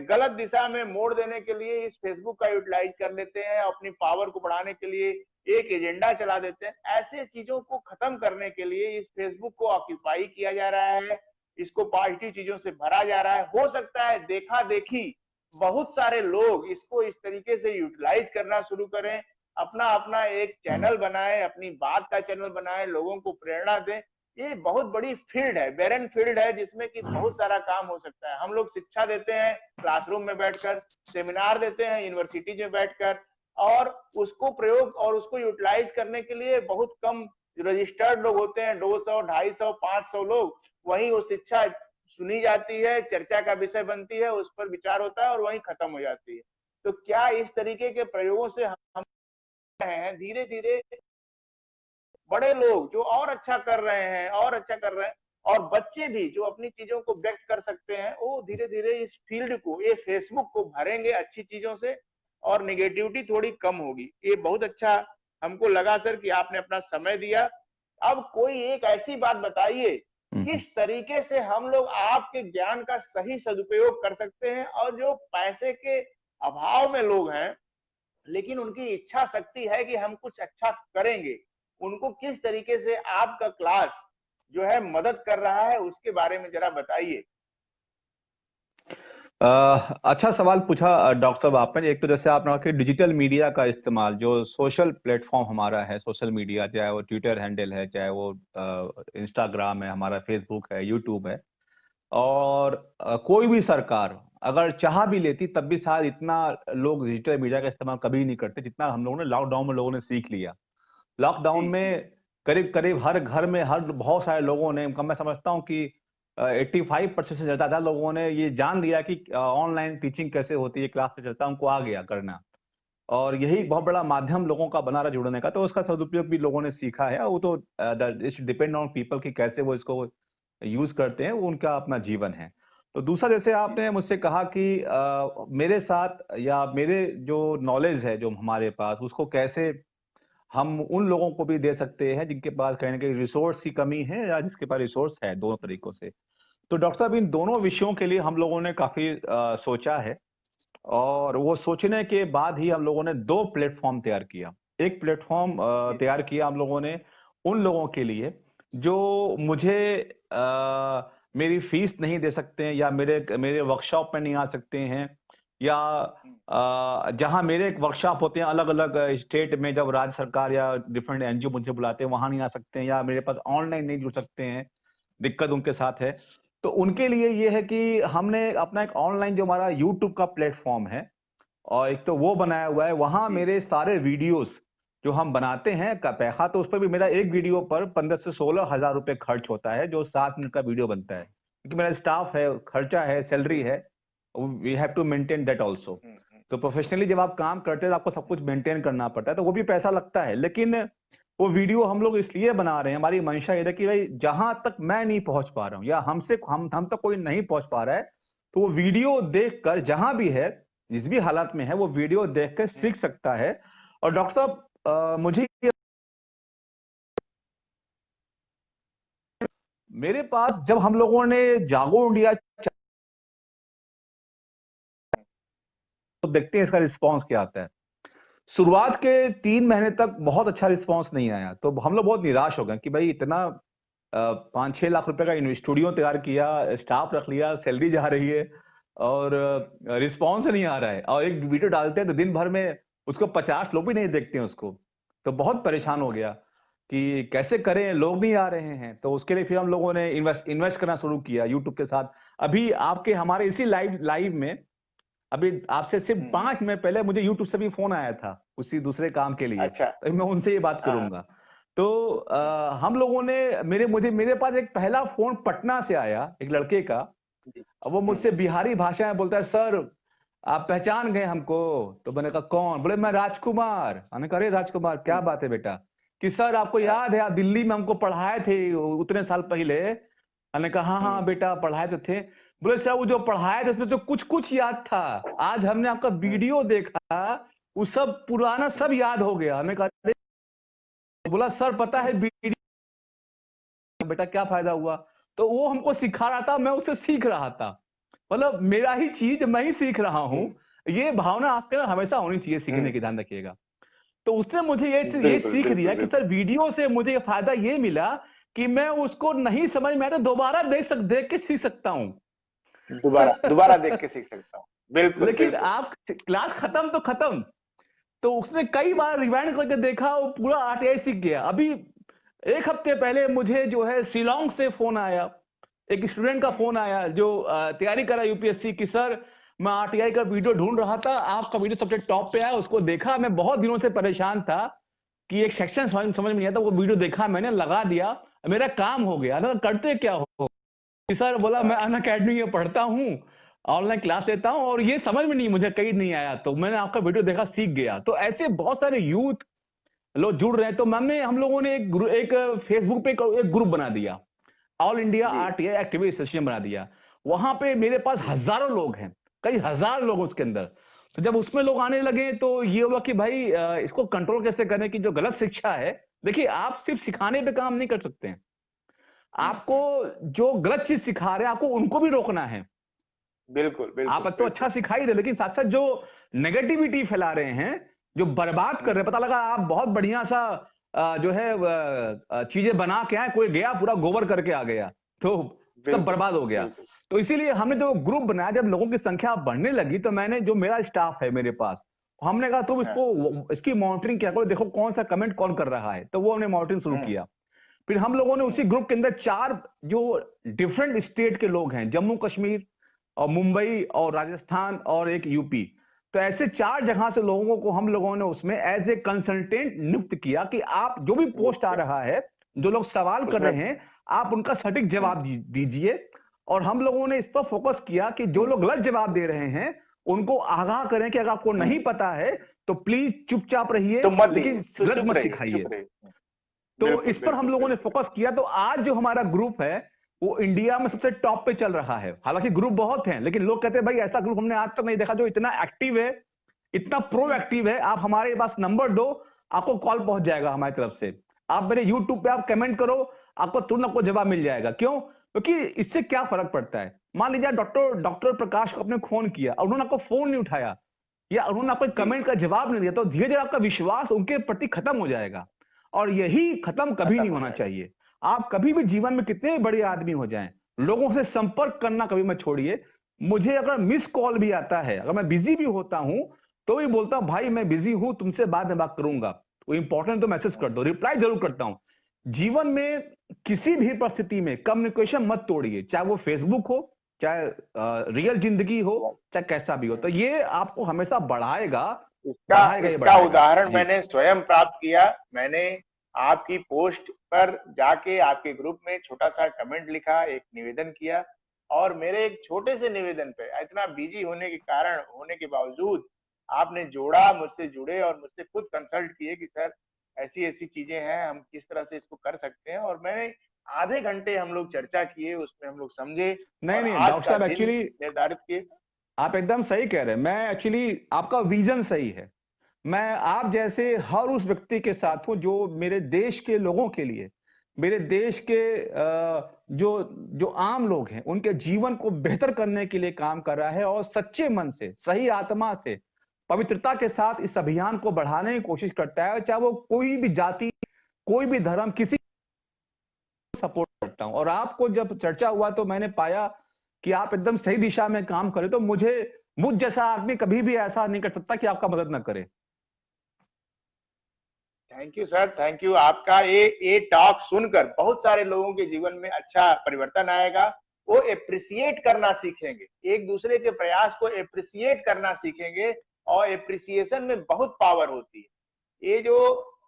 गलत दिशा में मोड़ देने के लिए इस फेसबुक का यूटिलाइज कर लेते हैं, अपनी पावर को बढ़ाने के लिए एक एजेंडा चला देते हैं। ऐसे चीजों को खत्म करने के लिए इस फेसबुक को ऑक्यूपाई किया जा रहा है, इसको पॉजिटिव चीजों से भरा जा रहा है। हो सकता है देखा देखी बहुत सारे लोग इसको इस तरीके से यूटिलाइज करना शुरू करें, अपना अपना एक चैनल बनाए, अपनी बात का चैनल बनाए, लोगों को प्रेरणा दें। ये बहुत बड़ी फील्ड है, बैरन फील्ड है, जिसमें कि बहुत सारा काम हो सकता है। हम लोग शिक्षा देते हैं क्लासरूम में बैठकर, सेमिनार देते हैं यूनिवर्सिटी में बैठकर, और उसको प्रयोग और उसको यूटिलाइज करने के लिए बहुत कम रजिस्टर्ड लोग होते हैं, 200, 250, 500 लोग। वहीं वो शिक्षा सुनी जाती है, चर्चा का विषय बनती है, उस पर विचार होता है और वहीं खत्म हो जाती है। तो क्या इस तरीके के प्रयोगों से हम हैं धीरे धीरे बड़े लोग जो और अच्छा कर रहे हैं और बच्चे भी जो अपनी चीजों को व्यक्त कर सकते हैं, वो धीरे धीरे इस फील्ड को, ये फेसबुक को भरेंगे अच्छी चीजों से और निगेटिविटी थोड़ी कम होगी। ये बहुत अच्छा हमको लगा सर कि आपने अपना समय दिया। अब कोई एक ऐसी बात बताइए किस तरीके से हम लोग आपके ज्ञान का सही सदुपयोग कर सकते हैं, और जो पैसे के अभाव में लोग हैं लेकिन उनकी इच्छा शक्ति है कि हम कुछ अच्छा करेंगे, उनको किस तरीके से आपका क्लास जो है मदद कर रहा है, उसके बारे में जरा बताइए। अच्छा सवाल पूछा डॉक्टर साहब आपने। एक तो जैसे आपने कहा कि डिजिटल मीडिया का इस्तेमाल, जो सोशल प्लेटफॉर्म हमारा है, सोशल मीडिया, चाहे वो ट्विटर हैंडल है, चाहे वो इंस्टाग्राम है, हमारा फेसबुक है, यूट्यूब है, और कोई भी सरकार अगर चाह भी लेती तब भी शायद इतना लोग डिजिटल मीडिया का इस्तेमाल कभी नहीं करते जितना हम लोगों ने लॉकडाउन में लोगों ने सीख लिया। लॉकडाउन जी जी। में करीब करीब हर घर में हर बहुत सारे लोगों ने, मैं समझता हूँ कि 85% से ज्यादा लोगों ने ये जान लिया कि ऑनलाइन टीचिंग कैसे होती है, क्लास में चलता, उनको आ गया करना। और यही बहुत बड़ा माध्यम लोगों का बना रहा जुड़ने का, तो उसका सदुपयोग भी लोगों ने सीखा है। वो तो इट्स डिपेंड ऑन पीपल कि कैसे वो इसको यूज करते हैं, वो उनका अपना जीवन है। तो दूसरा, जैसे आपने मुझसे कहा कि मेरे साथ या मेरे जो नॉलेज है जो हमारे पास, उसको कैसे हम उन लोगों को भी दे सकते हैं जिनके पास कहीं ना कहीं रिसोर्स की कमी है या जिसके पास रिसोर्स है, दोनों तरीकों से। तो डॉक्टर साहब, इन दोनों विषयों के लिए हम लोगों ने काफी सोचा है, और वो सोचने के बाद ही हम लोगों ने दो प्लेटफॉर्म तैयार किया। एक प्लेटफॉर्म जी तैयार किया हम लोगों ने उन लोगों के लिए जो मुझे मेरी फीस नहीं दे सकते हैं, या मेरे मेरे वर्कशॉप में नहीं आ सकते हैं, या जहां मेरे वर्कशॉप होते हैं अलग अलग स्टेट में, जब राज्य सरकार या डिफरेंट एनजीओ मुझे बुलाते हैं वहां नहीं आ सकते हैं, या मेरे पास ऑनलाइन नहीं जुड़ सकते हैं, दिक्कत उनके साथ है। तो उनके लिए ये है कि हमने अपना एक ऑनलाइन जो हमारा यूट्यूब का प्लेटफॉर्म है, और एक तो वो बनाया हुआ है, वहां जी। मेरे सारे वीडियोस जो हम बनाते हैं का पैसा, तो उस पर भी मेरा एक वीडियो पर 15 से 16 हजार रुपए खर्च होता है, जो 7 मिनट का वीडियो बनता है, क्योंकि मेरा स्टाफ है, खर्चा है, सैलरी है, we have to maintain that also. Hmm. तो प्रोफेशनली जब आप काम करते हैं तो आपको सब कुछ मेंटेन करना पड़ता है, तो वो भी पैसा लगता है। लेकिन वो वीडियो हम लोग इसलिए बना रहे हैं, हमारी मंशा ये है कि भाई जहां तक मैं नहीं पहुंच पा रहा हूं, या हम तक कोई नहीं पहुंच पा रहा है, तो वो वीडियो देखकर जहां भी है, जिस भी हालत में है, वो वीडियो देखकर हम्म। सीख सकता है। और डॉक्टर साहब, मुझे मेरे पास जब हम लोगों ने जागो इंडिया, तो देखते हैं इसका रिस्पॉन्स क्या आता है। शुरुआत के 3 महीने तक बहुत अच्छा रिस्पॉन्स नहीं आया, तो हम लोग बहुत निराश हो गए कि भाई इतना 5-6 लाख रुपए का स्टूडियो तैयार किया, स्टाफ रख लिया, सैलरी जा रही है, और रिस्पॉन्स नहीं आ रहा है, और एक वीडियो डालते हैं तो दिन भर में उसको 50 लोग भी नहीं देखते हैं उसको। तो बहुत परेशान हो गया कि कैसे करें, लोग नहीं आ रहे हैं। तो उसके लिए फिर हम लोगों ने इन्वेस्ट करना शुरू किया यूट्यूब के साथ। अभी आपके हमारे इसी लाइव लाइव में, अभी आपसे सिर्फ हम्म। 5 मिनट पहले मुझे यूट्यूब से भी फोन आया था उसी दूसरे काम के लिए, अच्छा। तो मैं उनसे ये बात हाँ। करूंगा। तो हम लोगों ने, मेरे पास एक पहला फोन पटना से आया, एक लड़के का। जी। अब वो मुझसे हम्म। बिहारी भाषा में बोलता है, सर आप पहचान गए हमको? तो मैंने कहा कौन? बोले मैं राजकुमार। मैंने कहा अरे राजकुमार, क्या बात है बेटा? कि सर आपको हाँ। याद है, आप दिल्ली में हमको पढ़ाए थे उतने साल पहले। मैंने कहा हाँ हाँ बेटा, पढ़ाए तो थे। बोले सर वो जो पढ़ाए थे उसमें तो कुछ कुछ याद था, आज हमने आपका हम्म। वीडियो देखा, वो सब पुराना सब याद हो गया। मैंने कहा अरे, बोला सर पता है हम्म। वीडियो बेटा क्या फायदा हुआ? तो वो हमको सिखा रहा था, मैं उससे सीख रहा था, मतलब मेरा ही चीज मैं ही सीख रहा हूं। हम्म। ये भावना आपके अंदर हमेशा होनी चाहिए सीखने की, हम्म। ध्यान रखिएगा। तो उसने मुझे ये बिल्कुल सीख दिया बिल्कुल कि सर बिल्कुल। वीडियो से मुझे फायदा ये मिला कि मैं उसको नहीं समझ में आया तो दोबारा देख के सीख सकता हूँ। दोबारा दोबारा देख के सीख सकता हूँ। बिल्कुल लेकिन बिल्कुल। आप क्लास खत्म तो खत्म, तो उसने कई बार रिवाइंड करके देखा, वो पूरा आरटीआई सीख गया। अभी 1 हफ्ते पहले मुझे जो है शिलोंग से फोन आया, एक स्टूडेंट का फोन आया जो तैयारी कर रहा है यूपीएससी की। सर मैं आरटीआई का वीडियो ढूंढ रहा था, आपका वीडियो सबसे टॉप पे आया, उसको देखा, मैं बहुत दिनों से परेशान था कि एक सेक्शन समझ में नहीं आता, वो वीडियो देखा, मैंने लगा दिया, मेरा काम हो गया ना। करते क्या हो? सर बोला मैं अन अकेडमी में पढ़ता हूँ, ऑनलाइन क्लास लेता हूँ, और ये समझ में नहीं मुझे कहीं नहीं आया, तो मैंने आपका वीडियो देखा, सीख गया। तो ऐसे बहुत सारे यूथ लोग जुड़ रहे हैं। तो हम लोगों ने एक फेसबुक पे एक ग्रुप बना दिया, ऑल इंडिया जी। आरटीआई एक्टिविटी एसोसिएशन बना दिया। वहां पे मेरे पास जी। हजारों लोग हैं, कई हजार लोग उसके अंदर। तो जब उसमें लोग आने लगे तो ये हुआ कि भाई इसको कंट्रोल कैसे करें कि जो गलत शिक्षा है, देखिए आप सिर्फ सिखाने पे काम नहीं कर सकते हैं, आपको हम्म। जो गलत चीज सिखा रहे हैं आपको उनको भी रोकना है। बिल्कुल आप बिल्कुल तो अच्छा बिल्कुल। सिखा ही रहे, लेकिन साथ साथ जो नेगेटिविटी फैला रहे हैं, जो बर्बाद कर रहे हैं, हम्म। पता लगा आप बहुत बढ़िया सा जो है चीजें बना के आए, कोई गया पूरा गोबर करके आ गया, तो सब बिल्कुल बर्बाद हो गया। बिल्कुल। तो इसीलिए हमने जो ग्रुप बनाया, जब लोगों की संख्या बढ़ने लगी, तो मैंने, जो मेरा स्टाफ है मेरे पास, हमने कहा तुम हाँ। इसको इसकी मॉनिटरिंग क्या करो, देखो कौन सा कमेंट कौन कर रहा है, तो वो हमने मॉनिटरिंग शुरू हम्म। किया। फिर हम लोगों ने उसी ग्रुप के अंदर 4 जो डिफरेंट स्टेट के लोग हैं, जम्मू कश्मीर और मुंबई और राजस्थान और एक यूपी, तो ऐसे 4 जगह से लोगों को हम लोगों ने उसमें एज ए कंसल्टेंट नियुक्त किया कि आप जो भी पोस्ट आ रहा है, जो लोग सवाल कर रहे हैं, आप उनका सटीक जवाब दीजिए। और हम लोगों ने इस पर फोकस किया कि जो लोग गलत जवाब दे रहे हैं उनको आगाह करें कि अगर आपको नहीं पता है तो प्लीज चुपचाप रहिए, लेकिन गलत मत सिखाइए। तो इस पर हम लोगों ने फोकस किया। तो आज जो हमारा ग्रुप है वो इंडिया में सबसे टॉप पे चल रहा है। हालांकि ग्रुप बहुत हैं, लेकिन लोग कहते हैं भाई ऐसा ग्रुप हमने आज तक नहीं देखा जो इतना एक्टिव है, इतना प्रोएक्टिव है। आप हमारे पास नंबर दो, आपको कॉल पहुंच जाएगा हमारी तरफ से। आप मेरे यूट्यूब पे आप कमेंट करो, आपको तुरंत आपको जवाब मिल जाएगा। क्यों? क्योंकि इससे क्या फर्क पड़ता है, मान लीजिए डॉक्टर प्रकाश को आपने फोन किया और उन्होंने आपको फोन नहीं उठाया या उन्होंने आपको कमेंट का जवाब नहीं दिया, तो धीरे धीरे आपका विश्वास उनके प्रति खत्म हो जाएगा। और यही खत्म कभी नहीं होना चाहिए। आप कभी भी जीवन में कितने बड़े आदमी हो जाएं, लोगों से संपर्क करना कभी मत छोड़िए। मुझे अगर मिस कॉल भी आता है, अगर मैं बिजी भी होता हूं, तो भी बोलता हूं भाई मैं बिजी हूं, तुमसे बाद में बात करूंगा। तो इंपॉर्टेंट तो मैसेज कर दो, रिप्लाई जरूर करता हूं। जीवन में किसी भी परिस्थिति में कम्युनिकेशन मत तोड़िए, चाहे वो फेसबुक हो, चाहे रियल जिंदगी हो, चाहे कैसा भी हो। तो ये आपको हमेशा बढ़ाएगा। इसका उदाहरण मैंने स्वयं प्राप्त किया। मैंने आपकी पोस्ट पर जाके आपके ग्रुप में छोटा सा कमेंट लिखा, एक निवेदन किया, और मेरे एक छोटे से निवेदन पे इतना बिजी होने के बावजूद आपने जोड़ा, मुझसे जुड़े और मुझसे खुद कंसल्ट किए कि सर ऐसी ऐसी चीजें हैं, हम किस तरह से इसको कर सकते हैं। और मैंने आधे घंटे हम लोग चर्चा किए, उसमें हम लोग समझे, नहीं डॉक्टर साहब एक्चुअली निर्धारित किए। आप एकदम सही कह रहे हैं। मैं एक्चुअली आपका विजन सही है। मैं आप जैसे हर उस व्यक्ति के साथ हूं जो मेरे देश के लोगों के लिए, मेरे देश के जो आम लोग हैं उनके जीवन को बेहतर करने के लिए काम कर रहा है और सच्चे मन से, सही आत्मा से, पवित्रता के साथ इस अभियान को बढ़ाने की कोशिश करता है। चाहे वो कोई भी जाति, कोई भी धर्म, किसी सपोर्ट करता हूं। और आपको जब चर्चा हुआ तो मैंने पाया कि आप एकदम सही दिशा में काम करें। तो मुझ जैसा आदमी कभी भी ऐसा नहीं कर सकता कि आपका मदद ना करे। Thank you sir, thank you. आपका ये टॉक सुनकर बहुत सारे लोगों के जीवन में अच्छा परिवर्तन आएगा। वो एप्रिसिएट करना सीखेंगे, एक दूसरे के प्रयास को एप्रिसिएट करना सीखेंगे, और एप्रिसिएशन में बहुत पावर होती है। ये जो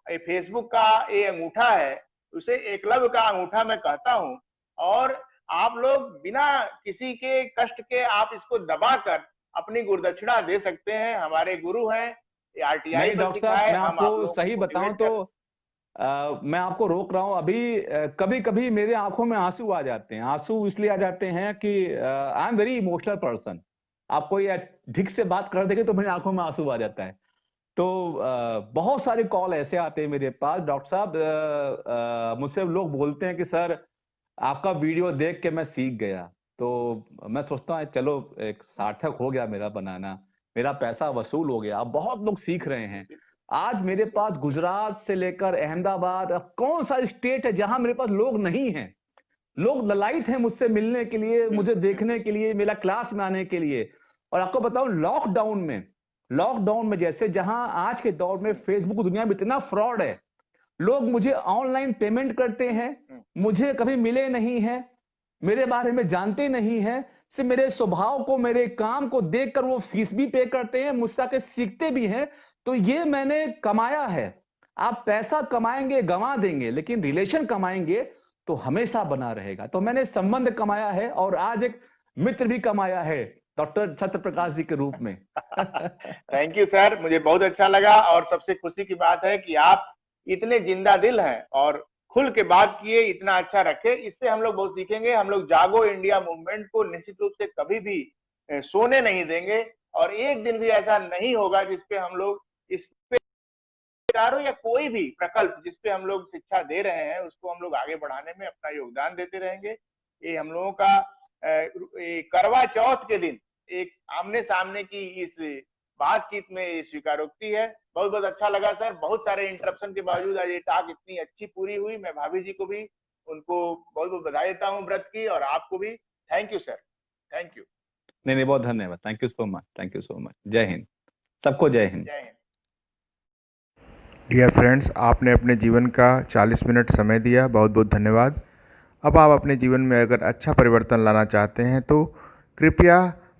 फेसबुक का ये अंगूठा है, उसे एकलव्य का अंगूठा मैं कहता हूं। और आप लोग बिना किसी के कष्ट के आप इसको दबाकर अपनी गुरुदक्षिणा दे सकते हैं। हमारे गुरु हैं, आरटीआई पर डॉक्टर साहब, मैं आपको सही बताऊं तो मैं आपको रोक रहा हूं अभी। कभी कभी मेरे आंखों में आंसू आ जाते हैं। आंसू इसलिए आ जाते हैं कि I am very emotional person. आपको ये ढिक से बात कर देंगे तो मेरी आंखों में आंसू आ जाता है। तो बहुत सारे कॉल ऐसे आते हैं मेरे पास डॉक्टर साहब, मुझसे लोग बोलते हैं कि सर आपका वीडियो देख के मैं सीख गया। तो मैं सोचता हूँ चलो एक सार्थक हो गया मेरा बनाना, मेरा पैसा वसूल हो गया। अब बहुत लोग सीख रहे हैं। आज मेरे पास गुजरात से लेकर अहमदाबाद, अब कौन सा स्टेट है जहां मेरे पास लोग नहीं हैं। लोग ललायित हैं मुझसे मिलने के लिए, मुझे देखने के लिए, मेरा क्लास में आने के लिए। और आपको बताऊं लॉकडाउन में जैसे जहां आज के दौर में फेसबुक दुनिया में इतना फ्रॉड है, लोग मुझे ऑनलाइन पेमेंट करते हैं, मुझे कभी मिले नहीं हैं, मेरे बारे में जानते नहीं हैं, सिर्फ मेरे स्वभाव को, मेरे काम को देखकर वो फीस भी पे करते हैं, मुझसे आके सीखते भी हैं। तो ये मैंने कमाया है। आप पैसा कमाएंगे गंवा देंगे, लेकिन रिलेशन कमाएंगे तो हमेशा बना रहेगा। तो मैंने संबंध कमाया है और आज एक मित्र भी कमाया है डॉक्टर छत्र प्रकाश जी के रूप में। थैंक यू सर, मुझे बहुत अच्छा लगा। और सबसे खुशी की बात है कि आप इतने जिंदा दिल हैं और खुल के बात किए, इतना अच्छा रखे। इससे हम लोग बहुत सीखेंगे। हम लोग जागो इंडिया मूवमेंट को निश्चित रूप से कभी भी सोने नहीं देंगे, और एक दिन भी ऐसा नहीं होगा जिसपे हम लोग इस पे या कोई भी प्रकल्प जिसपे हम लोग शिक्षा दे रहे हैं उसको हम लोग आगे बढ़ाने में अपना योगदान देते रहेंगे। ये हम लोगों का करवा चौथ के दिन एक आमने सामने की इस बातचीत में स्वीकारोक्ति है। बहुत बहुत अच्छा लगा सर। बहुत सारे इंटरप्शन के बावजूद आज ये टॉक इतनी अच्छी पूरी हुई। मैं भाभी जी को भी, उनको बहुत बहुत बधाई देता हूँ व्रत की, और आपको भी thank you sir, thank you. नहीं बहुत धन्यवाद। Thank you so much, thank you so much. जय हिंद, सबको जय हिंद। जय हिंद। डियर फ्रेंड्स, आपने अपने जीवन का 40 मिनट समय दिया, बहुत बहुत धन्यवाद। अब आप अपने जीवन में अगर अच्छा परिवर्तन लाना चाहते हैं तो कृपया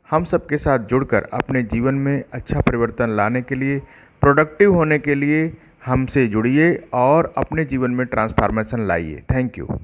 हम सबके साथ जुड़कर अपने जीवन में अच्छा परिवर्तन लाने के लिए, प्रोडक्टिव होने के लिए हमसे जुड़िए और अपने जीवन में ट्रांसफॉर्मेशन लाइए। Thank you.